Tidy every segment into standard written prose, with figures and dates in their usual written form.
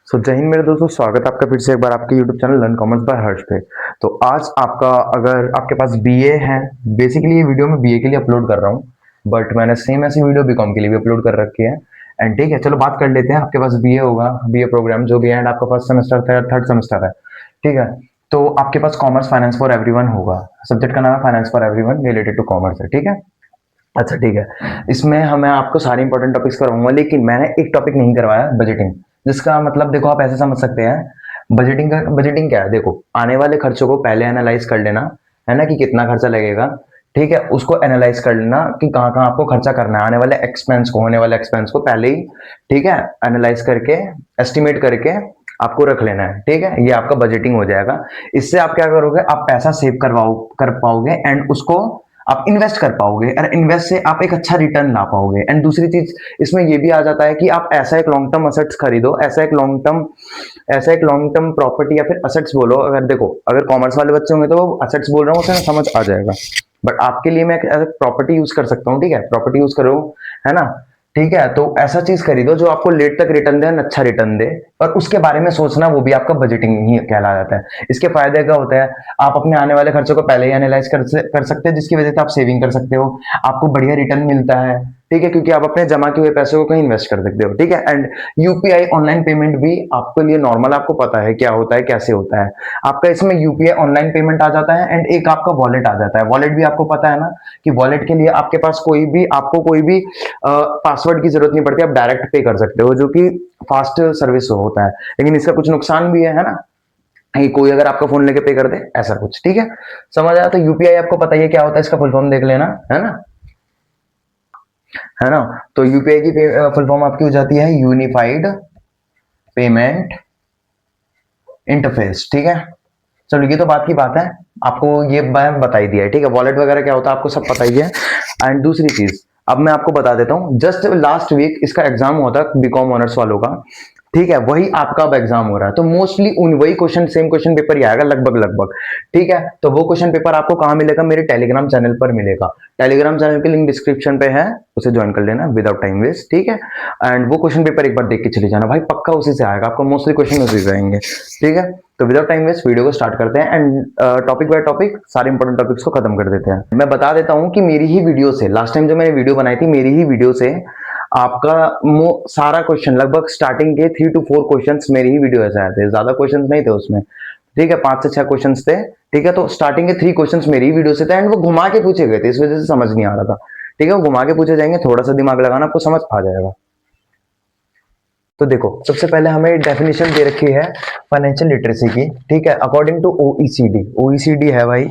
जय हिंद मेरे दोस्तों, स्वागत है आपका फिर से एक बार आपके YouTube channel learn commerce by Harsh पे। तो आज आपका अगर आपके पास बीए है, बेसिकली ये वीडियो मैं बीए के लिए अपलोड कर रहा हूँ, बट मैंने सेम ऐसी वीडियो बीकॉम के लिए भी अपलोड कर रखी है। एंड ठीक है, चलो बात कर लेते हैं। आपके पास बीए होगा, बीए प्रोग्राम जो भी है, एंड आपका फर्स्ट सेमेस्टर था या थर्ड सेमेस्टर है, ठीक है। तो आपके पास कॉमर्स फाइनेंस फॉर एवरीवन होगा। सब्जेक्ट का नाम है finance for everyone, related to commerce है, ठीक है। अच्छा ठीक है, इसमें हमें आपको सारे इंपॉर्टेंट टॉपिक्स करवाऊंगा, लेकिन मैंने एक टॉपिक नहीं करवाया, बजटिंग। जिसका मतलब देखो, आप ऐसे समझ सकते हैं बजटिंग क्या है। देखो, आने वाले खर्चों को पहले एनालाइज कर लेना, है ना, कि कितना खर्चा लगेगा, ठीक है। उसको एनालाइज कर लेना कि कहाँ कहाँ आपको खर्चा करना है, आने वाले एक्सपेंस को, होने वाले एक्सपेंस को पहले ही, ठीक है, एनालाइज करके, एस्टिमेट करके आपको रख लेना है, ठीक है। ये आपका बजटिंग हो जाएगा। इससे आप क्या करोगे, आप पैसा सेव कर पाओगे, एंड उसको आप इन्वेस्ट कर पाओगे, और इन्वेस्ट से आप एक अच्छा रिटर्न ला पाओगे। एंड दूसरी चीज इसमें ये भी आ जाता है कि आप ऐसा एक लॉन्ग टर्म असेट्स खरीदो, ऐसा एक लॉन्ग टर्म प्रॉपर्टी या फिर असेट्स बोलो। अगर देखो, अगर कॉमर्स वाले बच्चे होंगे तो वो असेट्स बोल रहा हूँ, उसे समझ आ जाएगा, बट आपके लिए मैं प्रॉपर्टी यूज कर सकता हूँ, ठीक है। प्रॉपर्टी यूज करो, है ना, ठीक है। तो ऐसा चीज खरीदो जो आपको लेट तक रिटर्न दे, अच्छा रिटर्न दे, और उसके बारे में सोचना, वो भी आपका बजटिंग ही कहला जाता है। इसके फायदे क्या होते हैं, आप अपने आने वाले खर्चों को पहले ही एनालाइज कर सकते हैं, जिसकी वजह से आप सेविंग कर सकते हो, आपको बढ़िया रिटर्न मिलता है, ठीक है, क्योंकि आप अपने जमा किए हुए पैसे को कहीं इन्वेस्ट कर सकते हो, ठीक है। एंड यूपीआई ऑनलाइन पेमेंट भी आपके लिए नॉर्मल, आपको पता है क्या होता है, कैसे होता है। आपका इसमें यूपीआई ऑनलाइन पेमेंट आ जाता है, एंड एक आपका वॉलेट आ जाता है। वॉलेट भी आपको पता है ना, कि वॉलेट के लिए आपके पास आपको कोई भी पासवर्ड की जरूरत नहीं पड़ती, आप डायरेक्ट पे कर सकते हो, जो कि फास्ट सर्विस होता है। लेकिन इसका कुछ नुकसान भी है ना, कि कोई अगर आपका फोन लेके पे कर दे, ऐसा कुछ, ठीक है। समझ आया? तो यूपीआई आपको पता ही है क्या होता है, इसका फुल फॉर्म देख लेना, है ना, है ना। तो यूपीआई की फुल फॉर्म आपकी हो जाती है यूनिफाइड पेमेंट इंटरफेस, ठीक है। चलो, ये तो बात की बात है, आपको ये मैं बता ही दिया है, ठीक है। वॉलेट वगैरह क्या होता है आपको सब पता ही है। एंड दूसरी चीज अब मैं आपको बता देता हूँ, जस्ट लास्ट वीक इसका एग्जाम हुआ था बीकॉम ऑनर्स वालों का, ठीक है। वही आपका अब एग्जाम हो रहा है, तो मोस्टली उन वही क्वेश्चन, सेम क्वेश्चन पेपर ही आएगा लगभग लगभग, ठीक है। तो वो क्वेश्चन पेपर आपको कहाँ मिलेगा, मेरे टेलीग्राम चैनल पर मिलेगा। टेलीग्राम चैनल की लिंक डिस्क्रिप्शन पे है, उसे ज्वाइन कर लेना विदाउट टाइम वेस्ट, ठीक है। एंड वो क्वेश्चन पेपर एक बार देख के चले जाना भाई, पक्का उसी से आएगा, आपको मोस्टली क्वेश्चन उसी से आएंगे, ठीक है। तो विदाउट टाइम वेस्ट वीडियो को स्टार्ट करते हैं, एंड टॉपिक बाय टॉपिक सारे इंपॉर्टेंट टॉपिक्स को खत्म कर देते हैं। मैं बता देता हूं कि मेरी ही वीडियो से, लास्ट टाइम जो मैंने वीडियो बनाई थी, मेरी ही वीडियो से आपका सारा क्वेश्चन, लगभग स्टार्टिंग के 3 to 4 क्वेश्चंस मेरी ही वीडियो से आए थे, ज्यादा क्वेश्चंस नहीं थे उसमें, ठीक है। 5 से 6 क्वेश्चंस थे, ठीक है। तो स्टार्टिंग के 3 क्वेश्चंस मेरी ही वीडियो से थे, एंड वो घुमा के पूछे गए थे, इस वजह से समझ नहीं आ रहा था, ठीक है। वो घुमा के पूछे जाएंगे, थोड़ा सा दिमाग लगाना, आपको समझ आ जाएगा। तो देखो, सबसे पहले हमें डेफिनेशन दे रखी है फाइनेंशियल लिटरेसी की, ठीक है, अकॉर्डिंग टू ओईसीडी। ओईसीडी है भाई,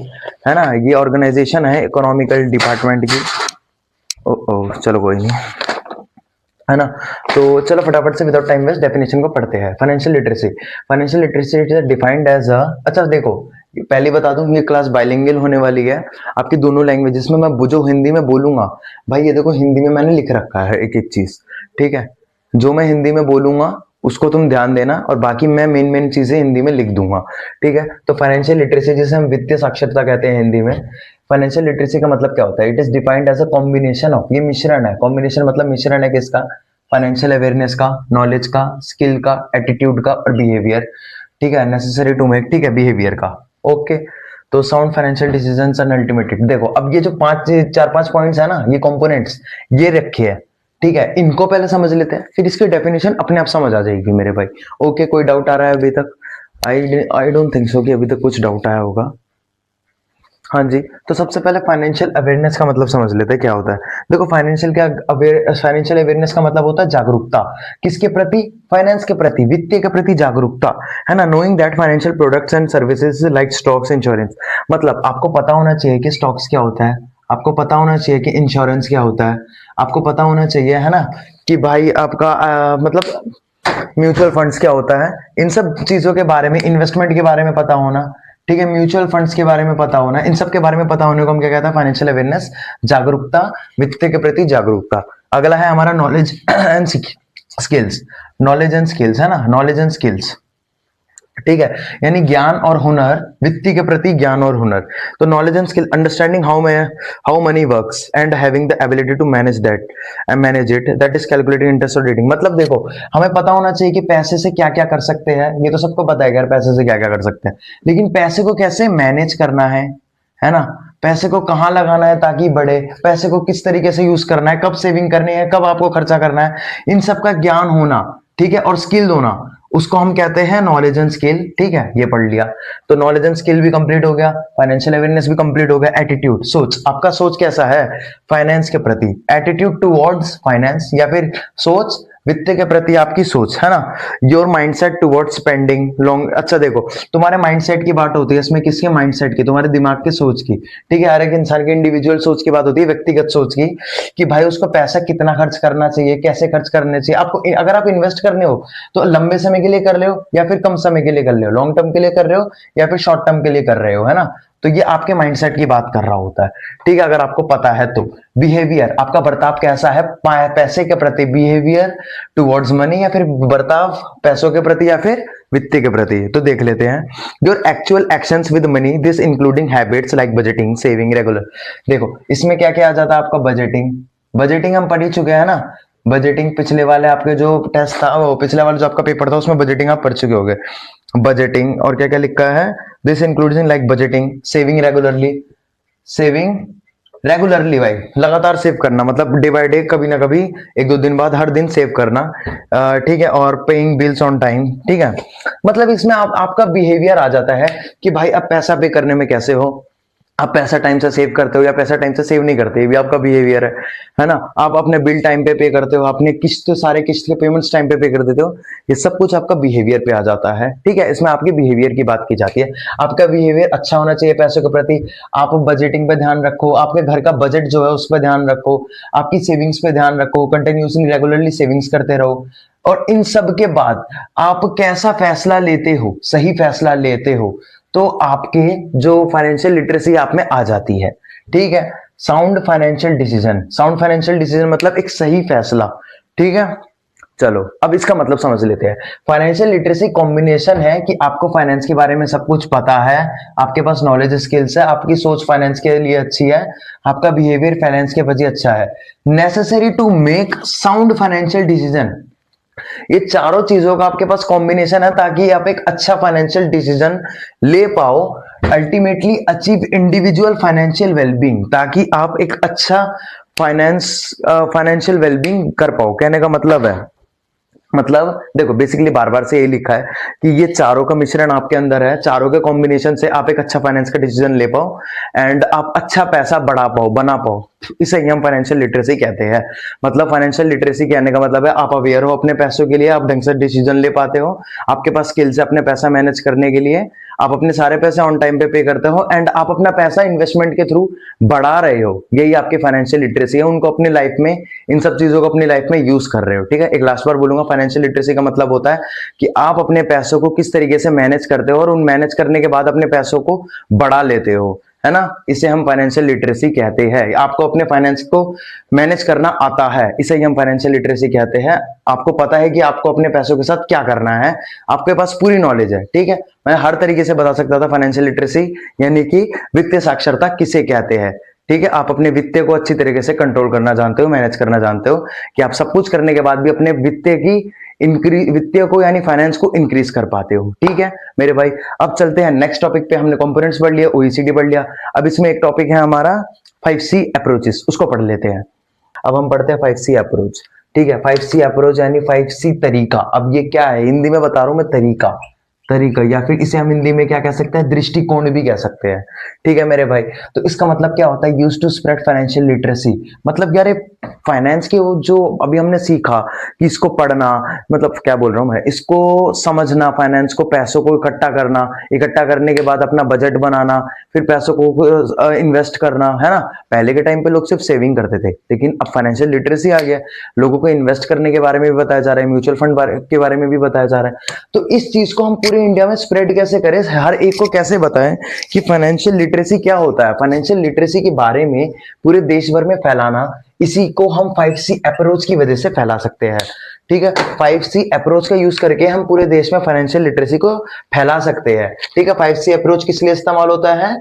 है ना, ये ऑर्गेनाइजेशन है इकोनॉमिकल डिपार्टमेंट की। ओ चलो कोई नहीं, है ना। तो चलो फटाफट से विदाउट टाइम वेस्ट डेफिनेशन को पढ़ते हैं। Financial literacy is defined as a, अच्छा देखो, पहले बता दूं, ये क्लास बाइलिंगुअल होने वाली है, आपकी दोनों लैंग्वेजेस में। मैं जो हिंदी में बोलूंगा भाई, ये देखो हिंदी में मैंने लिख रखा है एक एक चीज, ठीक है। जो मैं हिंदी में बोलूंगा उसको तुम ध्यान देना, और बाकी मैं मेन मेन चीजें हिंदी में लिख दूंगा, ठीक है। तो फाइनेंशियल लिटरेसी, जिसे हम वित्तीय साक्षरता कहते हैं हिंदी में, फाइनेंशियल लिटरेसी का मतलब क्या होता है, it is defined as a combination of, ये मिश्रण है, कॉम्बिनेशन मतलब मिश्रण है किसका, फाइनेंशियल अवेयरनेस का, नॉलेज का, स्किल का, एटीट्यूड का, और बिहेवियर, ठीक है, नेसेसरी टू मेक, ठीक है, बिहेवियर का, ओके। तो sound financial decisions and ultimately, देखो अब ये जो 4-5 पॉइंट्स है ना, ये कंपोनेंट्स ये रखे हैं, ठीक है। इनको पहले समझ लेते हैं, फिर इसकी डेफिनेशन अपने आप समझ आ जाएगी मेरे भाई। ओके, कोई डाउट आ रहा है अभी तक? आई डोंट थिंक सो कि अभी तक कुछ डाउट आया होगा। हाँ जी, तो सबसे पहले फाइनेंशियल अवेयरनेस का मतलब समझ लेते हैं क्या होता है। देखो, फाइनेंशियल अवेयरनेस का मतलब होता है जागरूकता, किसके प्रति, फाइनेंस के प्रति, वित्तीय के प्रति जागरूकता, है ना। Knowing that financial products and services like stocks, insurance, मतलब आपको पता होना चाहिए कि स्टॉक्स क्या होता है, आपको पता होना चाहिए कि इंश्योरेंस क्या होता है, आपको पता होना चाहिए, है ना, कि भाई आपका मतलब म्यूचुअल फंड्स क्या होता है, इन सब चीजों के बारे में, इन्वेस्टमेंट के बारे में पता होना, ठीक है, म्यूचुअल फंड्स के बारे में पता होना, इन सब के बारे में पता होने को हम क्या कहते हैं, फाइनेंशियल अवेयरनेस, जागरूकता, वित्त के प्रति जागरूकता। अगला है हमारा knowledge and skills, knowledge and skills, है ना, नॉलेज एंड स्किल्स, ठीक है, यानी ज्ञान और हुनर, वित्तीय के प्रति ज्ञान और हुनर। तो knowledge and skill, understanding how money works and having the ability to manage it, that is calculating interest और रेटिंग। मतलब देखो, हमें पता होना चाहिए कि पैसे से क्या क्या कर सकते हैं, ये तो सबको पता है यार पैसे से क्या क्या कर सकते हैं, लेकिन पैसे को कैसे मैनेज करना है ना, पैसे को कहाँ लगाना है ताकि बढ़े, पैसे को किस तरीके से यूज करना है, कब सेविंग करनी है, कब आपको खर्चा करना है, इन सब का ज्ञान होना, ठीक है, और स्किल होना, उसको हम कहते हैं नॉलेज एंड स्किल। ठीक है, ये पढ़ लिया, तो नॉलेज एंड स्किल भी कंप्लीट हो गया, फाइनेंशियल अवेयरनेस भी कंप्लीट हो गया। एटीट्यूड, सोच, आपका सोच कैसा है फाइनेंस के प्रति, एटीट्यूड टुवर्ड्स फाइनेंस, या फिर सोच वित्त के प्रति आपकी सोच, है ना। Your mindset towards spending long, अच्छा देखो, तुम्हारे माइंडसेट की बात होती है इसमें, किसके माइंडसेट की, तुम्हारे दिमाग की सोच की, ठीक है। हर एक इंसान की इंडिविजुअल सोच की बात होती है, व्यक्तिगत सोच की, कि भाई उसको पैसा कितना खर्च करना चाहिए, कैसे खर्च करने चाहिए। आपको अगर आप इन्वेस्ट करने हो तो लंबे समय के लिए कर रहे हो या फिर कम समय के लिए कर रहे हो, लॉन्ग टर्म के लिए कर रहे हो या फिर शॉर्ट टर्म के लिए कर रहे हो, है ना। तो ये आपके माइंडसेट की बात कर रहा होता है, ठीक है, अगर आपको पता है तो। बिहेवियर, आपका बर्ताव कैसा है पैसे के प्रति, बिहेवियर टुवर्ड्स मनी, या फिर बर्ताव पैसों के प्रति या फिर वित्त के प्रति। तो देख लेते हैं, your actual actions with money, this including habits like budgeting, saving, regular. देखो इसमें क्या क्या आ जाता है आपका, बजटिंग, बजटिंग हम पढ़ ही चुके हैं ना, बजटिंग पिछले वाले आपके जो टेस्ट था, वो पिछले वाला जो आपका पेपर था उसमें बजटिंग आप पढ़ चुके होंगे। बजटिंग, और क्या क्या लिखा है, this includes in like budgeting, saving regularly, saving regularly भाई लगातार सेव करना, मतलब डे बाय डे, कभी ना कभी, एक दो दिन बाद, हर दिन सेव करना, ठीक है, और पेइंग बिल्स ऑन टाइम, ठीक है। मतलब इसमें आपका बिहेवियर आ जाता है कि भाई अब पैसा पे करने में कैसे हो, आप पैसा टाइम से सेव करते हो या पैसा टाइम से सेव नहीं करते, ये भी आपका बिहेवियर है ना। आप अपने बिल टाइम पे करते हो, अपने किस्त, सारे किस्त के पेमेंट्स टाइम पे कर देते हो, ये सब कुछ आपका बिहेवियर पे आ जाता है, ठीक है। इसमें आपके बिहेवियर की बात की जाती है, आपका बिहेवियर अच्छा होना चाहिए पैसों के प्रति। आप बजटिंग पे ध्यान रखो, आपके घर का बजट जो है उस पर ध्यान रखो, आपकी सेविंग्स पे ध्यान रखो, कंटिन्यूसली रेगुलरली सेविंग्स करते रहो। और इन सब के बाद आप कैसा फैसला लेते हो, सही फैसला लेते हो, तो आपके जो फाइनेंशियल लिटरेसी आप में आ जाती है, ठीक है। Sound financial decision, sound financial decision मतलब एक सही फैसला, ठीक है। चलो अब इसका मतलब समझ लेते हैं। फाइनेंशियल लिटरेसी कॉम्बिनेशन है कि आपको फाइनेंस के बारे में सब कुछ पता है, आपके पास नॉलेज स्किल्स है, आपकी सोच फाइनेंस के लिए अच्छी है, आपका बिहेवियर फाइनेंस के प्रति अच्छा है, necessary to make sound financial decision. ये चारों चीजों का आपके पास कॉम्बिनेशन है ताकि आप एक अच्छा फाइनेंशियल डिसीजन ले पाओ, ultimately achieve individual financial wellbeing, ताकि आप एक अच्छा फाइनेंशियल वेलबींग कर पाओ। कहने का मतलब है, मतलब देखो बेसिकली बार बार से ये लिखा है कि ये चारों का मिश्रण आपके अंदर है, चारों के कॉम्बिनेशन से आप एक अच्छा फाइनेंस का डिसीजन ले पाओ एंड आप अच्छा पैसा बढ़ा पाओ, बना पाओ। इसे ही हम फाइनेंशियल लिटरेसी कहते हैं। मतलब फाइनेंशियल लिटरेसी कहने का मतलब है आप अवेयर हो अपने पैसों के लिए, आप ढंग से डिसीजन ले पाते हो, आपके पास स्किल्स है अपने पैसा मैनेज करने के लिए, आप अपने सारे पैसे ऑन टाइम पे करते हो एंड आप अपना पैसा इन्वेस्टमेंट के थ्रू बढ़ा रहे हो। यही आपकी फाइनेंशियल लिटरेसी है, उनको अपनी लाइफ में, इन सब चीजों को अपनी लाइफ में यूज कर रहे हो, ठीक है। एक लास्ट बार बोलूंगा, फाइनेंशियल लिटरेसी का मतलब होता है कि आप अपने पैसों को किस तरीके से मैनेज करते हो और उन मैनेज करने के बाद अपने पैसों को बढ़ा लेते हो, है ना। इसे हम फाइनेंशियल लिटरेसी कहते हैं। आपको अपने फाइनेंस को मैनेज करना आता है, इसे ही हम फाइनेंशियल लिटरेसी कहते हैं। आपको पता है कि आपको अपने पैसों के साथ क्या करना है, आपके पास पूरी नॉलेज है, ठीक है। मैं हर तरीके से बता सकता था फाइनेंशियल लिटरेसी यानी कि वित्तीय साक्षरता किसे कहते हैं, ठीक है। आप अपने वित्त को अच्छी तरीके से कंट्रोल करना जानते हो, मैनेज करना जानते हो, कि आप सब कुछ करने के बाद भी अपने वित्तीय को यानी फाइनेंस को इंक्रीज कर पाते हो, ठीक है मेरे भाई। अब चलते हैं नेक्स्ट टॉपिक पे। हमने कंपोनेंट्स पढ़ लिया, ओईसीडी पढ़ लिया, अब इसमें एक टॉपिक है हमारा 5C अप्रोचेस, उसको पढ़ लेते हैं। अब हम पढ़ते हैं 5C अप्रोच, ठीक है। 5C अप्रोच यानी 5C तरीका। अब ये क्या है, हिंदी में बता रहा हूं मैं, तरीका, या फिर इसे हम हिंदी में क्या कह सकते हैं, दृष्टिकोण भी कह सकते हैं, ठीक है मेरे भाई। तो इसका मतलब क्या होता है, use to spread financial literacy. मतलब यार फाइनेंस के वो जो अभी हमने सीखा कि इसको पढ़ना, मतलब क्या बोल रहा हूं मैं, इसको समझना, फाइनेंस को, पैसों को इकट्ठा करना, इकट्ठा करने के बाद अपना बजट बनाना, फिर पैसों को इन्वेस्ट करना, है ना। पहले के टाइम पे लोग सिर्फ सेविंग करते थे, लेकिन अब फाइनेंशियल लिटरेसी आ गया, लोगों को इन्वेस्ट करने के बारे में भी बताया जा रहा है, म्यूचुअल फंड के बारे में भी बताया जा रहा है। तो इस चीज को हम पूरे इंडिया में स्प्रेड कैसे करें, हर एक को कैसे बताएं कि फाइनेंशियल लिटरेसी क्या होता है, फाइनेंशियल लिटरेसी के बारे में पूरे देश भर में फैलाना, इसी को हम 5C अप्रोच की वजह से फैला सकते हैं, ठीक है, 5C अप्रोच का यूज करके हम पूरे देश में फाइनेंशियल लिटरेसी को फैला सकते हैं। ठीक है, 5C अप्रोच किस लिए इस्तेमाल होता है?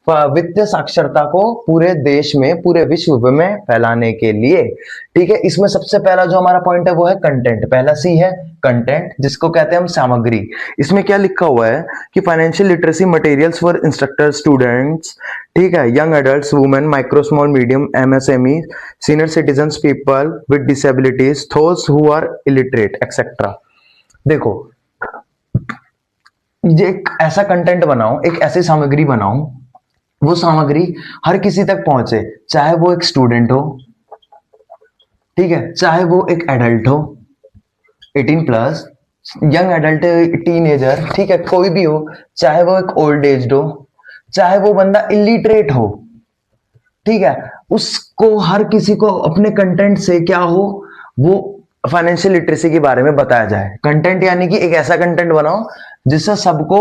वित्तीय साक्षरता को पूरे देश में, पूरे विश्व में फैलाने के लिए। ठीक है, इसमें सबसे पहला जो हमारा पॉइंट है वो है कंटेंट। पहला सी है कंटेंट, जिसको कहते हैं हम सामग्री। इसमें क्या लिखा हुआ है कि financial literacy materials for instructor, students, ठीक है, young adults, women, micro small medium MSME, senior citizens, people with disabilities, those who are illiterate etcetera. देखो, ये एक ऐसा कंटेंट बनाओ, एक ऐसी सामग्री बनाओ, वो सामग्री हर किसी तक पहुंचे, चाहे वो एक स्टूडेंट हो, ठीक है, चाहे वो एक एडल्ट हो 18+, यंग एडल्ट, टीनेजर, ठीक है, कोई भी हो, चाहे वो एक ओल्ड एज हो, चाहे वो बंदा इलिटरेट हो, ठीक है, उसको, हर किसी को अपने कंटेंट से क्या हो, वो फाइनेंशियल लिटरेसी के बारे में बताया जाए। कंटेंट यानी कि एक ऐसा कंटेंट बनाओ जिससे सबको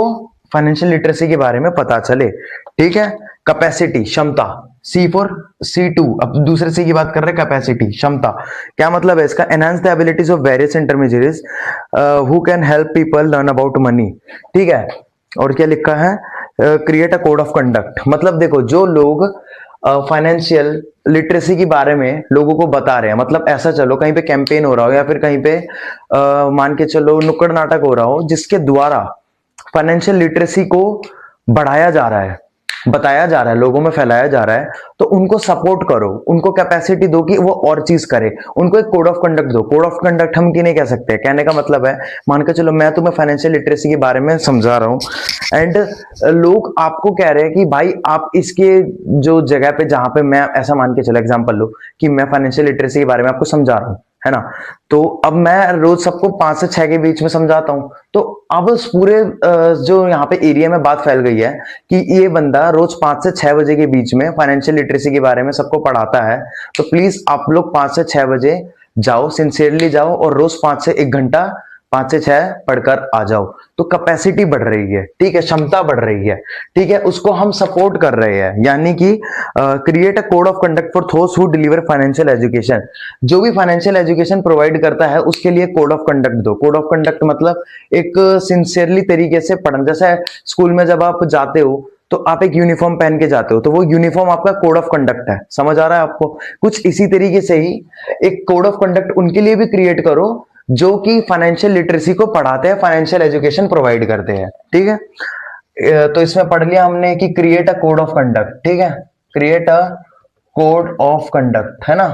फाइनेंशियल लिटरेसी के बारे में पता चले। ठीक है, कैपेसिटी, क्षमता, C4 C2, अब दूसरे C की बात कर रहे हैं, कैपेसिटी, क्षमता। क्या मतलब है इसका? Enhance the abilities of various intermediates who can help people learn about money. ठीक है, और क्या लिखा है? Create a code of conduct. मतलब देखो, जो लोग फाइनेंशियल लिटरेसी के बारे में लोगों को बता रहे हैं, मतलब ऐसा चलो कहीं पे कैंपेन हो रहा हो या फिर कहीं पे मान के चलो नुक्कड़ नाटक हो रहा हो, जिसके द्वारा फाइनेंशियल लिटरेसी को बढ़ाया जा रहा है, बताया जा रहा है, लोगों में फैलाया जा रहा है, तो उनको सपोर्ट करो, उनको कैपेसिटी दो कि वो और चीज करे, उनको एक कोड ऑफ कंडक्ट दो। कोड ऑफ कंडक्ट हम किन्हें कह सकते हैं? कहने का मतलब है, मान के चलो मैं तुम्हें फाइनेंशियल लिटरेसी के बारे में समझा रहा हूं एंड लोग आपको कह रहे हैं कि भाई आप इसके जो जगह पे, जहां पे मैं ऐसा मान के चलो एग्जांपल लो कि मैं फाइनेंशियल लिटरेसी के बारे में आपको समझा रहा हूं, है ना, तो अब मैं रोज सबको 5 से 6 के बीच में समझाता हूं, तो अब उस पूरे जो यहाँ पे एरिया में बात फैल गई है कि ये बंदा रोज 5 से 6 बजे के बीच में फाइनेंशियल लिटरेसी के बारे में सबको पढ़ाता है, तो प्लीज आप लोग 5 से 6 बजे जाओ, सिंसियरली जाओ और रोज 5 से 1 घंटा 5 से 6 पढ़कर आ जाओ। तो कैपेसिटी बढ़ रही है, ठीक है, क्षमता बढ़ रही है, ठीक है, उसको हम सपोर्ट कर रहे हैं। यानी कि create a code of conduct for those who deliver financial education. जो भी फाइनेंशियल एजुकेशन प्रोवाइड करता है उसके लिए कोड ऑफ कंडक्ट दो। कोड ऑफ कंडक्ट मतलब एक सिंसियरली तरीके से पढ़ना। जैसे स्कूल में जब आप जाते हो तो आप एक यूनिफॉर्म पहन के जाते हो, तो वो यूनिफॉर्म आपका कोड ऑफ कंडक्ट है। समझ आ रहा है आपको? कुछ इसी तरीके से ही एक कोड ऑफ कंडक्ट उनके लिए भी क्रिएट करो जो कि फाइनेंशियल लिटरेसी को पढ़ाते हैं, फाइनेंशियल एजुकेशन प्रोवाइड करते हैं। ठीक है, तो इसमें पढ़ लिया हमने कि create a code of conduct. ठीक है, create a code of conduct, है ना,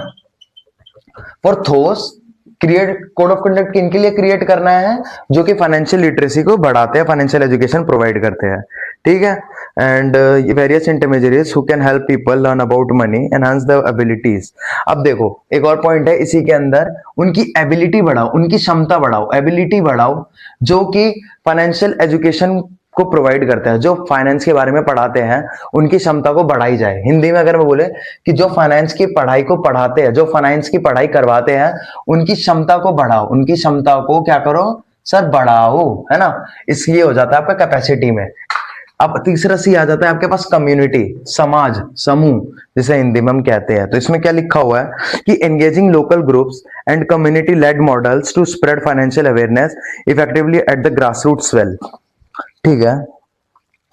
for those, create code of conduct किनके लिए क्रिएट करना है? जो कि फाइनेंशियल लिटरेसी को बढ़ाते हैं, फाइनेंशियल एजुकेशन प्रोवाइड करते हैं। ठीक है, and various intermediates who can help people learn about money, enhance the abilities. अब देखो, एक और पॉइंट है इसी के अंदर, उनकी एबिलिटी बढ़ाओ, उनकी क्षमता बढ़ाओ, एबिलिटी बढ़ाओ, जो कि फाइनेंशियल एजुकेशन को प्रोवाइड करता है, जो फाइनेंस के बारे में पढ़ाते हैं, उनकी क्षमता को बढ़ाई जाए। हिंदी में अगर मैं बोले कि जो फाइनेंस की पढ़ाई को पढ़ाते हैं, जो फाइनेंस की पढ़ाई करवाते हैं, उनकी क्षमता को बढ़ाओ, उनकी क्षमता को क्या करो सर? बढ़ाओ, है ना। इसलिए हो जाता है आपका कैपेसिटी में। अब तीसरा सी आ जाता है आपके पास, कम्युनिटी, समाज, समूह, जिसे हिंदी में हम कहते हैं। तो इसमें क्या लिखा हुआ है कि engaging local groups and community led models to spread financial awareness effectively at the grass roots well. ठीक है,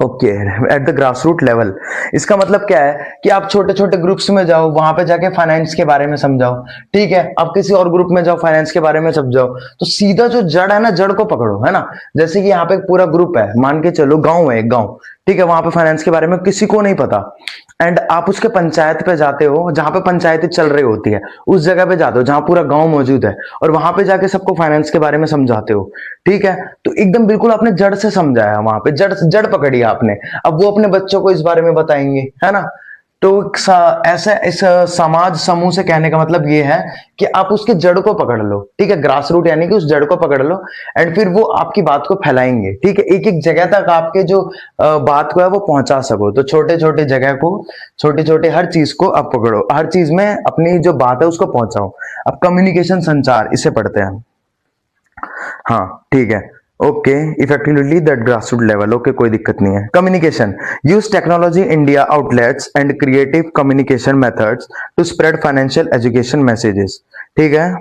okay, at the grass root level. इसका मतलब क्या है कि आप छोटे छोटे ग्रुप्स में जाओ, वहां पे जाके फाइनेंस के बारे में समझाओ। ठीक है, आप किसी और ग्रुप में जाओ, फाइनेंस के बारे में समझाओ, तो सीधा जो जड़ है ना, जड़ को पकड़ो, है ना। जैसे कि यहाँ पे एक पूरा ग्रुप है, मान के चलो गांव है, एक गांव, ठीक है, वहां पे फाइनेंस के बारे में किसी को नहीं पता, एंड आप उसके पंचायत पे जाते हो, जहां पे पंचायतें चल रही होती है, उस जगह पे जाते हो जहां पूरा गांव मौजूद है, और वहां पे जाके सबको फाइनेंस के बारे में समझाते हो। ठीक है, तो एकदम बिल्कुल आपने जड़ से समझाया, वहां पे जड़ पकड़ी आपने। अब वो अपने बच्चों को इस बारे में बताएंगे, है ना। तो ऐसा इस समाज समूह से कहने का मतलब ये है कि आप उसके जड़ को पकड़ लो। ठीक है, ग्रास रूट यानी कि उस जड़ को पकड़ लो, एंड फिर वो आपकी बात को फैलाएंगे। ठीक है, एक एक जगह तक आपके जो बात को है वो पहुंचा सको। तो छोटे छोटे जगह को, छोटे छोटे हर चीज को आप पकड़ो, हर चीज में अपनी जो बात है उसको पहुंचाओ। अब कम्युनिकेशन, संचार, इसे पढ़ते हैं। हाँ, ठीक है, okay, effectively that grassroot level, okay, कोई दिक्कत नहीं है। Communication, use technology, India outlets and creative communication methods to spread financial education messages. ठीक है,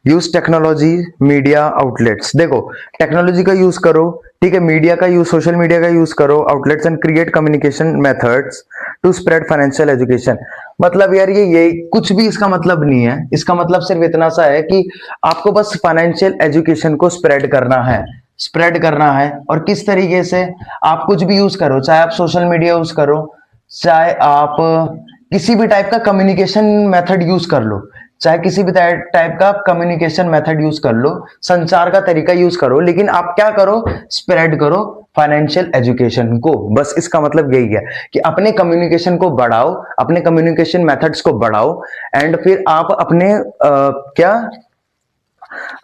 यूज टेक्नोलॉजी मीडिया आउटलेट्स, देखो टेक्नोलॉजी का यूज करो, ठीक है, मीडिया का यूज, सोशल मीडिया का यूज करो, outlets and create communication methods to spread financial education. मतलब यार ये कुछ भी इसका मतलब नहीं है, इसका मतलब सिर्फ इतना सा है कि आपको बस फाइनेंशियल एजुकेशन को स्प्रेड करना है, स्प्रेड करना है। और किस तरीके से, आप कुछ भी यूज करो, चाहे आप सोशल मीडिया यूज करो, चाहे आप किसी भी टाइप का कम्युनिकेशन मेथड यूज कर लो, चाहे किसी भी टाइप का कम्युनिकेशन मेथड यूज कर लो, संचार का तरीका यूज करो, लेकिन आप क्या करो, स्प्रेड करो फाइनेंशियल एजुकेशन को। बस इसका मतलब यही है कि अपने कम्युनिकेशन को बढ़ाओ, अपने कम्युनिकेशन मेथड्स को बढ़ाओ, एंड फिर आप अपने क्या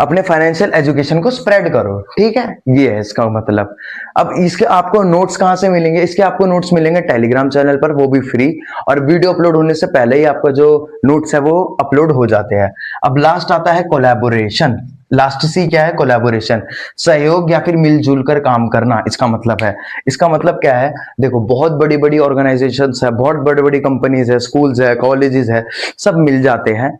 अपने फाइनेंशियल एजुकेशन को स्प्रेड करो, ठीक है, ये है इसका मतलब। अब इसके आपको नोट्स कहां से मिलेंगे, इसके आपको नोट्स मिलेंगे टेलीग्राम चैनल पर, वो भी फ्री, और वीडियो अपलोड होने से पहले ही आपका जो नोट्स है वो अपलोड हो जाते हैं। अब लास्ट आता है कोलैबोरेशन। लास्ट सी क्या है, कोलैबोरेशन, सहयोग या फिर मिलजुल कर काम करना, इसका मतलब है। इसका मतलब क्या है, देखो बहुत बड़ी बड़ी ऑर्गेनाइजेशंस है, बहुत बड़ी बड़ी कंपनीज है, स्कूल्स है, कॉलेजेस है, सब मिल जाते हैं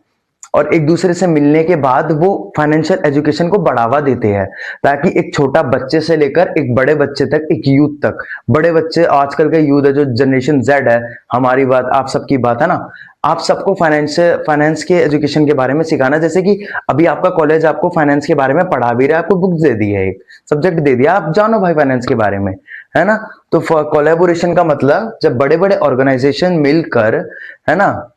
और एक दूसरे से मिलने के बाद वो फाइनेंशियल एजुकेशन को बढ़ावा देते हैं, ताकि एक छोटा बच्चे से लेकर एक बड़े बच्चे तक, एक यूथ तक, बड़े बच्चे आजकल के यूथ है जो जनरेशन जेड है, हमारी बात आप सबकी बात है ना, आप सबको फाइनेंस के एजुकेशन के बारे में सिखाना। जैसे कि अभी आपका कॉलेज आपको फाइनेंस के बारे में पढ़ा भी रहा है, आपको बुक्स दे दी है, एक सब्जेक्ट दे दिया, आप जानो भाई फाइनेंस के बारे में, है ना। तो कोलैबोरेशन का मतलब जब बड़े बड़े ऑर्गेनाइजेशन मिलकर, है ना,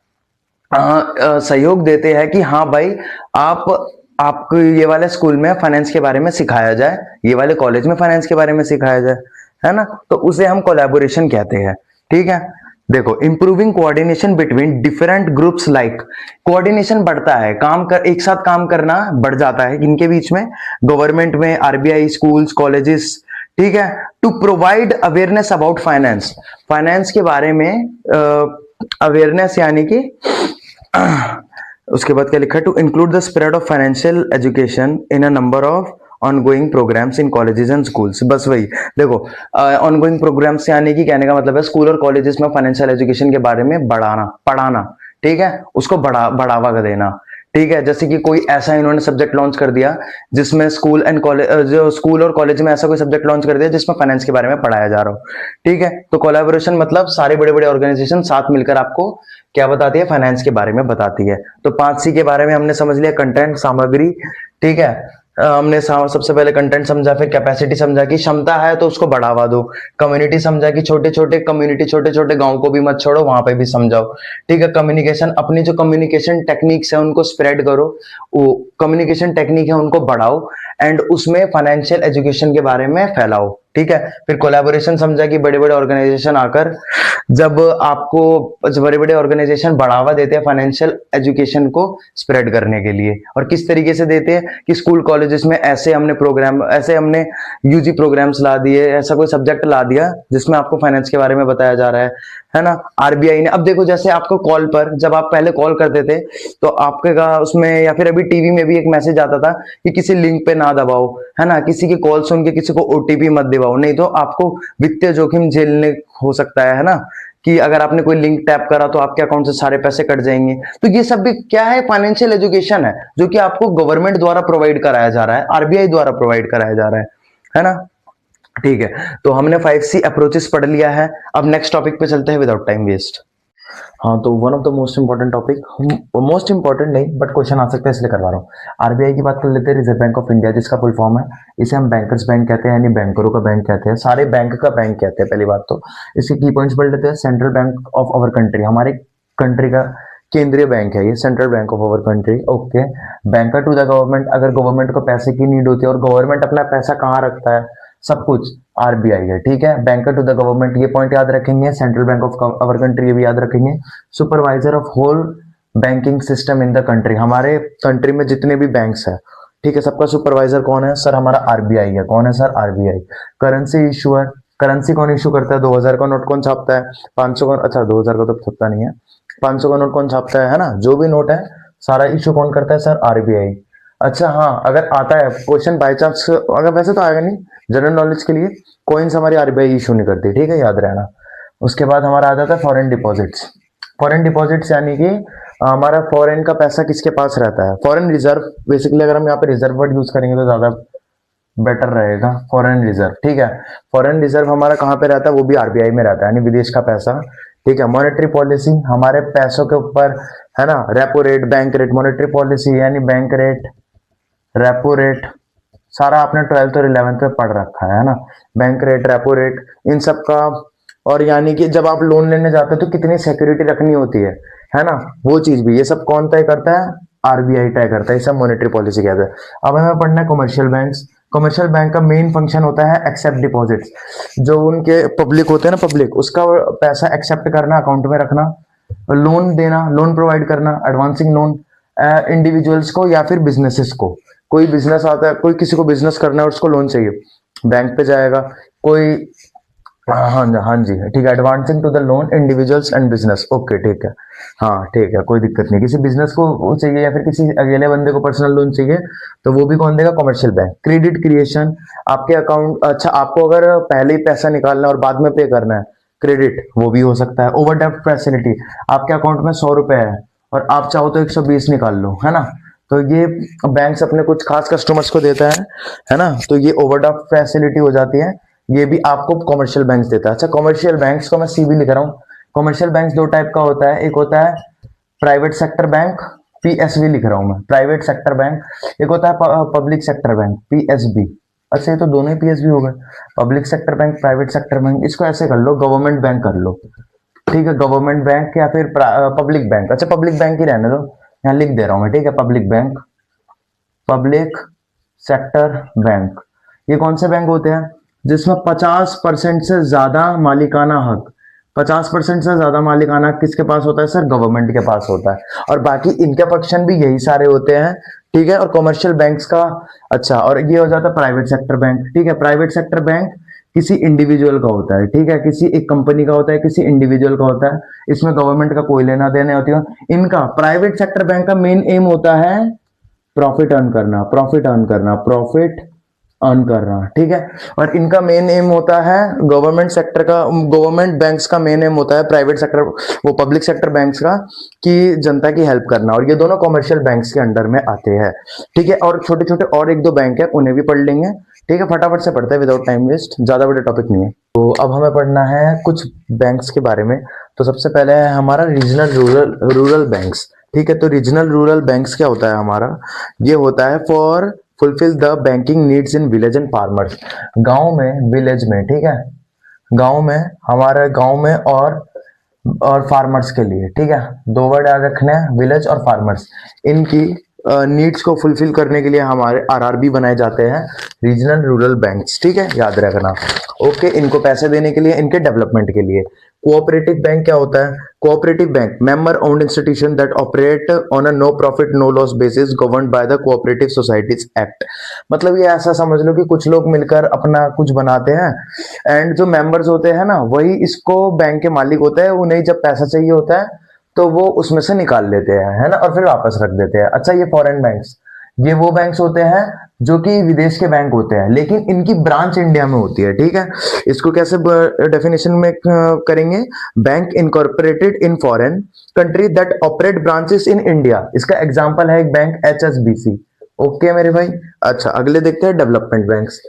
सहयोग देते हैं कि हाँ भाई आपको ये वाले स्कूल में फाइनेंस के बारे में सिखाया जाए, ये वाले कॉलेज में फाइनेंस के बारे में सिखाया जाए, है ना, तो उसे हम कोलैबोरेशन कहते हैं, ठीक है। देखो improving coordination between different groups, like coordination बढ़ता है, एक साथ काम करना बढ़ जाता है इनके बीच में, गवर्नमेंट में, आरबीआई, स्कूल्स, कॉलेजेस, ठीक है, to provide awareness about finance, finance के बारे में अवेयरनेस, यानी कि उसके बाद क्या लिखा है, to include the spread of financial education in a number of ongoing programs in colleges and schools. बस वही देखो, ऑनगोइंग प्रोग्राम्स यानी कि कहने का मतलब है स्कूल और कॉलेजेस में फाइनेंशियल एजुकेशन के बारे में पढ़ाना, ठीक है, उसको बढ़ावा देना, ठीक है। जैसे कि कोई ऐसा इन्होंने सब्जेक्ट लॉन्च कर दिया जिसमें स्कूल एंड कॉलेज, जो स्कूल और कॉलेज में ऐसा कोई सब्जेक्ट लॉन्च कर दिया जिसमें फाइनेंस के बारे में पढ़ाया जा रहा हो, ठीक है। तो कोलैबोरेशन मतलब सारे बड़े बड़े ऑर्गेनाइजेशन साथ मिलकर आपको क्या बताती है, फाइनेंस के बारे में बताती है। तो 5C के बारे में हमने समझ लिया, कंटेंट, सामग्री, ठीक है, हमने सबसे पहले कंटेंट समझा, फिर कैपेसिटी समझा कि क्षमता है तो उसको बढ़ावा दो, कम्युनिटी समझा कि छोटे छोटे कम्युनिटी, छोटे छोटे गांव को भी मत छोड़ो, वहां पे भी समझाओ, ठीक है। कम्युनिकेशन, अपनी जो कम्युनिकेशन टेक्निक्स है उनको स्प्रेड करो, वो कम्युनिकेशन टेक्निक है उनको बढ़ाओ, एंड उसमें फाइनेंशियल एजुकेशन के बारे में फैलाओ, ठीक है। फिर कोलैबोरेशन समझा कि बड़े बड़े ऑर्गेनाइजेशन आकर, जब बड़े बड़े ऑर्गेनाइजेशन बढ़ावा देते हैं फाइनेंशियल एजुकेशन को स्प्रेड करने के लिए, और किस तरीके से देते हैं कि स्कूल कॉलेजेस में ऐसे हमने यूजी प्रोग्राम्स ला दिए, ऐसा कोई सब्जेक्ट ला दिया जिसमें आपको फाइनेंस के बारे में बताया जा रहा है ना। आरबीआई ने, अब देखो जैसे आपको कॉल पर, जब आप पहले कॉल करते थे तो आपके उसमें, या फिर अभी टीवी में भी एक मैसेज आता था कि किसी लिंक पे ना दबाओ, है ना, किसी की कॉल सुन के किसी को ओटीपी मत दिवाओ, नहीं तो आपको वित्तीय जोखिम झेलने हो सकता है ना, कि अगर आपने कोई लिंक टैप करा तो आपके अकाउंट से सारे पैसे कट जाएंगे। तो ये सब भी क्या है, फाइनेंशियल एजुकेशन है, जो कि आपको गवर्नमेंट द्वारा प्रोवाइड कराया जा रहा है, आरबीआई द्वारा प्रोवाइड कराया जा रहा है ना, ठीक है। तो हमने 5C अप्रोचेस पढ़ लिया है, अब नेक्स्ट टॉपिक पे चलते हैं विदाउट टाइम वेस्ट। हाँ, तो one of the most important topic, most important नहीं बट क्वेश्चन आ सकता है इसलिए करवा रहा हूँ। आरबीआई की बात कर लेते हैं, रिजर्व बैंक ऑफ इंडिया, जिसका फुल फॉर्म है, इसे हम बैंकर्स बैंक कहते हैं, यानी बैंकरों का बैंक कहते हैं, सारे बैंक का बैंक कहते हैं। पहली बात तो इसके की पॉइंट्स पढ़ लेते हैं। Central bank of our country, हमारे कंट्री का केंद्रीय बैंक है ये, central bank of our country, okay. Banker to the government, अगर गवर्नमेंट को पैसे की नीड होती है, और गवर्नमेंट अपना पैसा कहाँ रखता है, सब कुछ आरबीआई है, ठीक है। बैंकर टू द गवर्नमेंट, ये पॉइंट याद रखेंगे। Central bank of our country, ये भी याद रखेंगे। Supervisor of whole banking system in the country, हमारे कंट्री में जितने भी बैंक्स है, ठीक है, सबका सुपरवाइजर कौन है सर, हमारा आरबीआई है। कौन है sir, RBI. Currency issuer, currency कौन इशू करता है, 2000 का नोट कौन छापता है, 500 का, अच्छा 2000 का तो छपता नहीं है, 500 का नोट कौन छापता है ना, जो भी नोट है सारा इशू कौन करता है सर, आरबीआई। अच्छा हाँ, अगर आता है क्वेश्चन बाय चांस, अगर वैसे तो आएगा नहीं, जनरल नॉलेज के लिए, कॉइन्स हमारी आरबीआई इशू नहीं करती, ठीक है, याद रहना। उसके बाद हमारा आ जाता है फॉरेन डिपॉजिट्स। फॉरेन डिपॉजिट्स यानी कि हमारा फॉरेन का पैसा किसके पास रहता है? फॉरेन रिजर्व, बेसिकली अगर हम यहाँ पे रिजर्व वर्ड यूज करेंगे तो ज्यादा बेटर रहेगा। फॉरेन रिजर्व, ठीक है। फॉरेन रिजर्व हमारा कहाँ पे रहता है? वो भी आरबीआई में रहता है, यानी विदेश का पैसा, ठीक है। मॉनेटरी पॉलिसी, हमारे पैसों के ऊपर है ना, repo rate, bank rate, monetary policy यानी बैंक रेट, रेपो रेट, सारा आपने 12th और 11th में पढ़ रखा है ना। बैंक रेट, रेपो रेट, इन सब का। और यानी कि जब आप लोन लेने जाते हो तो कितनी सिक्योरिटी रखनी होती है ना, वो चीज भी, ये सब कौन तय करता है? आरबीआई तय करता है। ये सब मॉनेटरी पॉलिसी कहते हैं। अब हमें पढ़ना है कमर्शियल बैंक्स। कमर्शियल बैंक का मेन फंक्शन होता है एक्सेप्ट डिपॉजिट्स, जो उनके पब्लिक होते हैं ना, पब्लिक, उसका पैसा एक्सेप्ट करना, अकाउंट में रखना, लोन देना, लोन प्रोवाइड करना, एडवांसिंग लोन इंडिविजुअल्स को या फिर बिजनेसेस को। कोई बिजनेस आता है, कोई किसी को बिजनेस करना है, उसको लोन चाहिए, बैंक पे जाएगा। कोई, हाँ जी, हाँ जी, ठीक है। Advancing to the loan individuals and business, okay, ठीक है। हाँ ठीक है, कोई दिक्कत नहीं। किसी बिजनेस को चाहिए या फिर किसी अकेले बंदे को पर्सनल लोन चाहिए तो वो भी कौन देगा? Commercial bank. क्रेडिट क्रिएशन, आपके अकाउंट, अच्छा आपको अगर पहले ही पैसा निकालना है और बाद में पे करना है, क्रेडिट, वो भी हो सकता है। ओवरड्राफ्ट फैसिलिटी, आपके अकाउंट में 100 रुपए है और आप चाहो तो 120 निकाल लो, है ना। तो ये बैंक्स अपने कुछ खास कस्टमर्स को देता है ना। तो ये ओवरड्राफ्ट फैसिलिटी हो जाती है, ये भी आपको कमर्शियल बैंक्स देता है। अच्छा, कमर्शियल बैंक्स को मैं सीबी लिख रहा हूँ। कमर्शियल बैंक्स दो टाइप का होता है, एक होता है प्राइवेट सेक्टर बैंक, पीएसबी लिख रहा हूं मैं, प्राइवेट सेक्टर बैंक। एक होता है पब्लिक सेक्टर बैंक, पीएसबी। अच्छा, ये तो दोनों ही पीएसबी हो गए, public sector bank, private sector bank. इसको ऐसे कर लो, गवर्नमेंट बैंक कर लो, ठीक है। गवर्नमेंट बैंक या फिर पब्लिक बैंक। अच्छा, पब्लिक बैंक ही रहने दो, यहाँ लिख दे रहा हूं मैं, ठीक है। Public bank, public sector bank, ये कौन से बैंक होते हैं? जिसमें 50% से ज्यादा मालिकाना हक, 50% से ज्यादा मालिकाना हक किसके पास होता है सर? गवर्नमेंट के पास होता है। और बाकी इनके फंक्शन भी यही सारे होते हैं, ठीक है। और कमर्शियल बैंक्स का, अच्छा, और ये हो जाता है प्राइवेट सेक्टर बैंक, ठीक है। प्राइवेट सेक्टर बैंक किसी इंडिविजुअल का होता है, ठीक है, किसी एक कंपनी का होता है, किसी इंडिविजुअल का होता है। इसमें गवर्नमेंट का कोई लेना देना होती है। इनका प्राइवेट सेक्टर बैंक का मेन एम होता है प्रॉफिट अर्न करना, प्रॉफिट अर्न करना, प्रॉफिट अर्न करना, ठीक है। और इनका मेन एम होता है गवर्नमेंट सेक्टर का, गवर्नमेंट बैंक्स का मेन एम होता है प्राइवेट सेक्टर, वो पब्लिक सेक्टर बैंक्स का, कि जनता की हेल्प करना। और ये दोनों कमर्शियल बैंक्स के अंडर में आते हैं, ठीक है। और छोटे छोटे और एक दो बैंक है, उन्हें भी पढ़ लेंगे, ठीक है। फटाफट से पढ़ते हैं विदाउट टाइम वेस्ट, ज्यादा बड़े टॉपिक नहीं है। तो अब हमें पढ़ना है कुछ बैंक्स के बारे में। तो सबसे पहले है हमारा रीजनल रूरल रूरल बैंक्स, ठीक है। तो रीजनल रूरल बैंक्स क्या होता है हमारा? ये होता है for fulfil the banking needs in village and farmers, गांव में, विलेज में, ठीक है, गांव में, हमारे गांव में, और फार्मर्स के लिए, ठीक है। दो वर्ड याद रखने हैं, विलेज और फार्मर्स। इनकी नीड्स को फुलफिल करने के लिए हमारे आरआरबी बनाए जाते हैं, रीजनल रूरल बैंक्स, ठीक है, याद रखना। ओके, इनको पैसे देने के लिए, इनके डेवलपमेंट के लिए। कोऑपरेटिव बैंक क्या होता है? Cooperative bank, member owned institution that operate on a no profit no loss basis governed by the cooperative societies act. मतलब ये ऐसा समझ लो कि कुछ लोग मिलकर अपना कुछ बनाते हैं, एंड जो मेंबर्स होते हैं ना, वही इसको बैंक के मालिक होते हैं। उन्हें जब पैसा चाहिए होता है तो वो उसमें से निकाल लेते हैं, है ना, और फिर वापस रख देते हैं। अच्छा, ये फॉरेन बैंक्स, ये वो बैंक्स होते हैं जो कि विदेश के बैंक होते हैं, लेकिन इनकी ब्रांच इंडिया में होती है, ठीक है। इसको कैसे डेफिनेशन में करेंगे? Bank incorporated in foreign country that operate branches in India. इसका एग्जांपल है एक बैंक एचएसबीसी। ओके मेरे भाई। अच्छा, अगले देखते हैं डेवलपमेंट बैंक्स।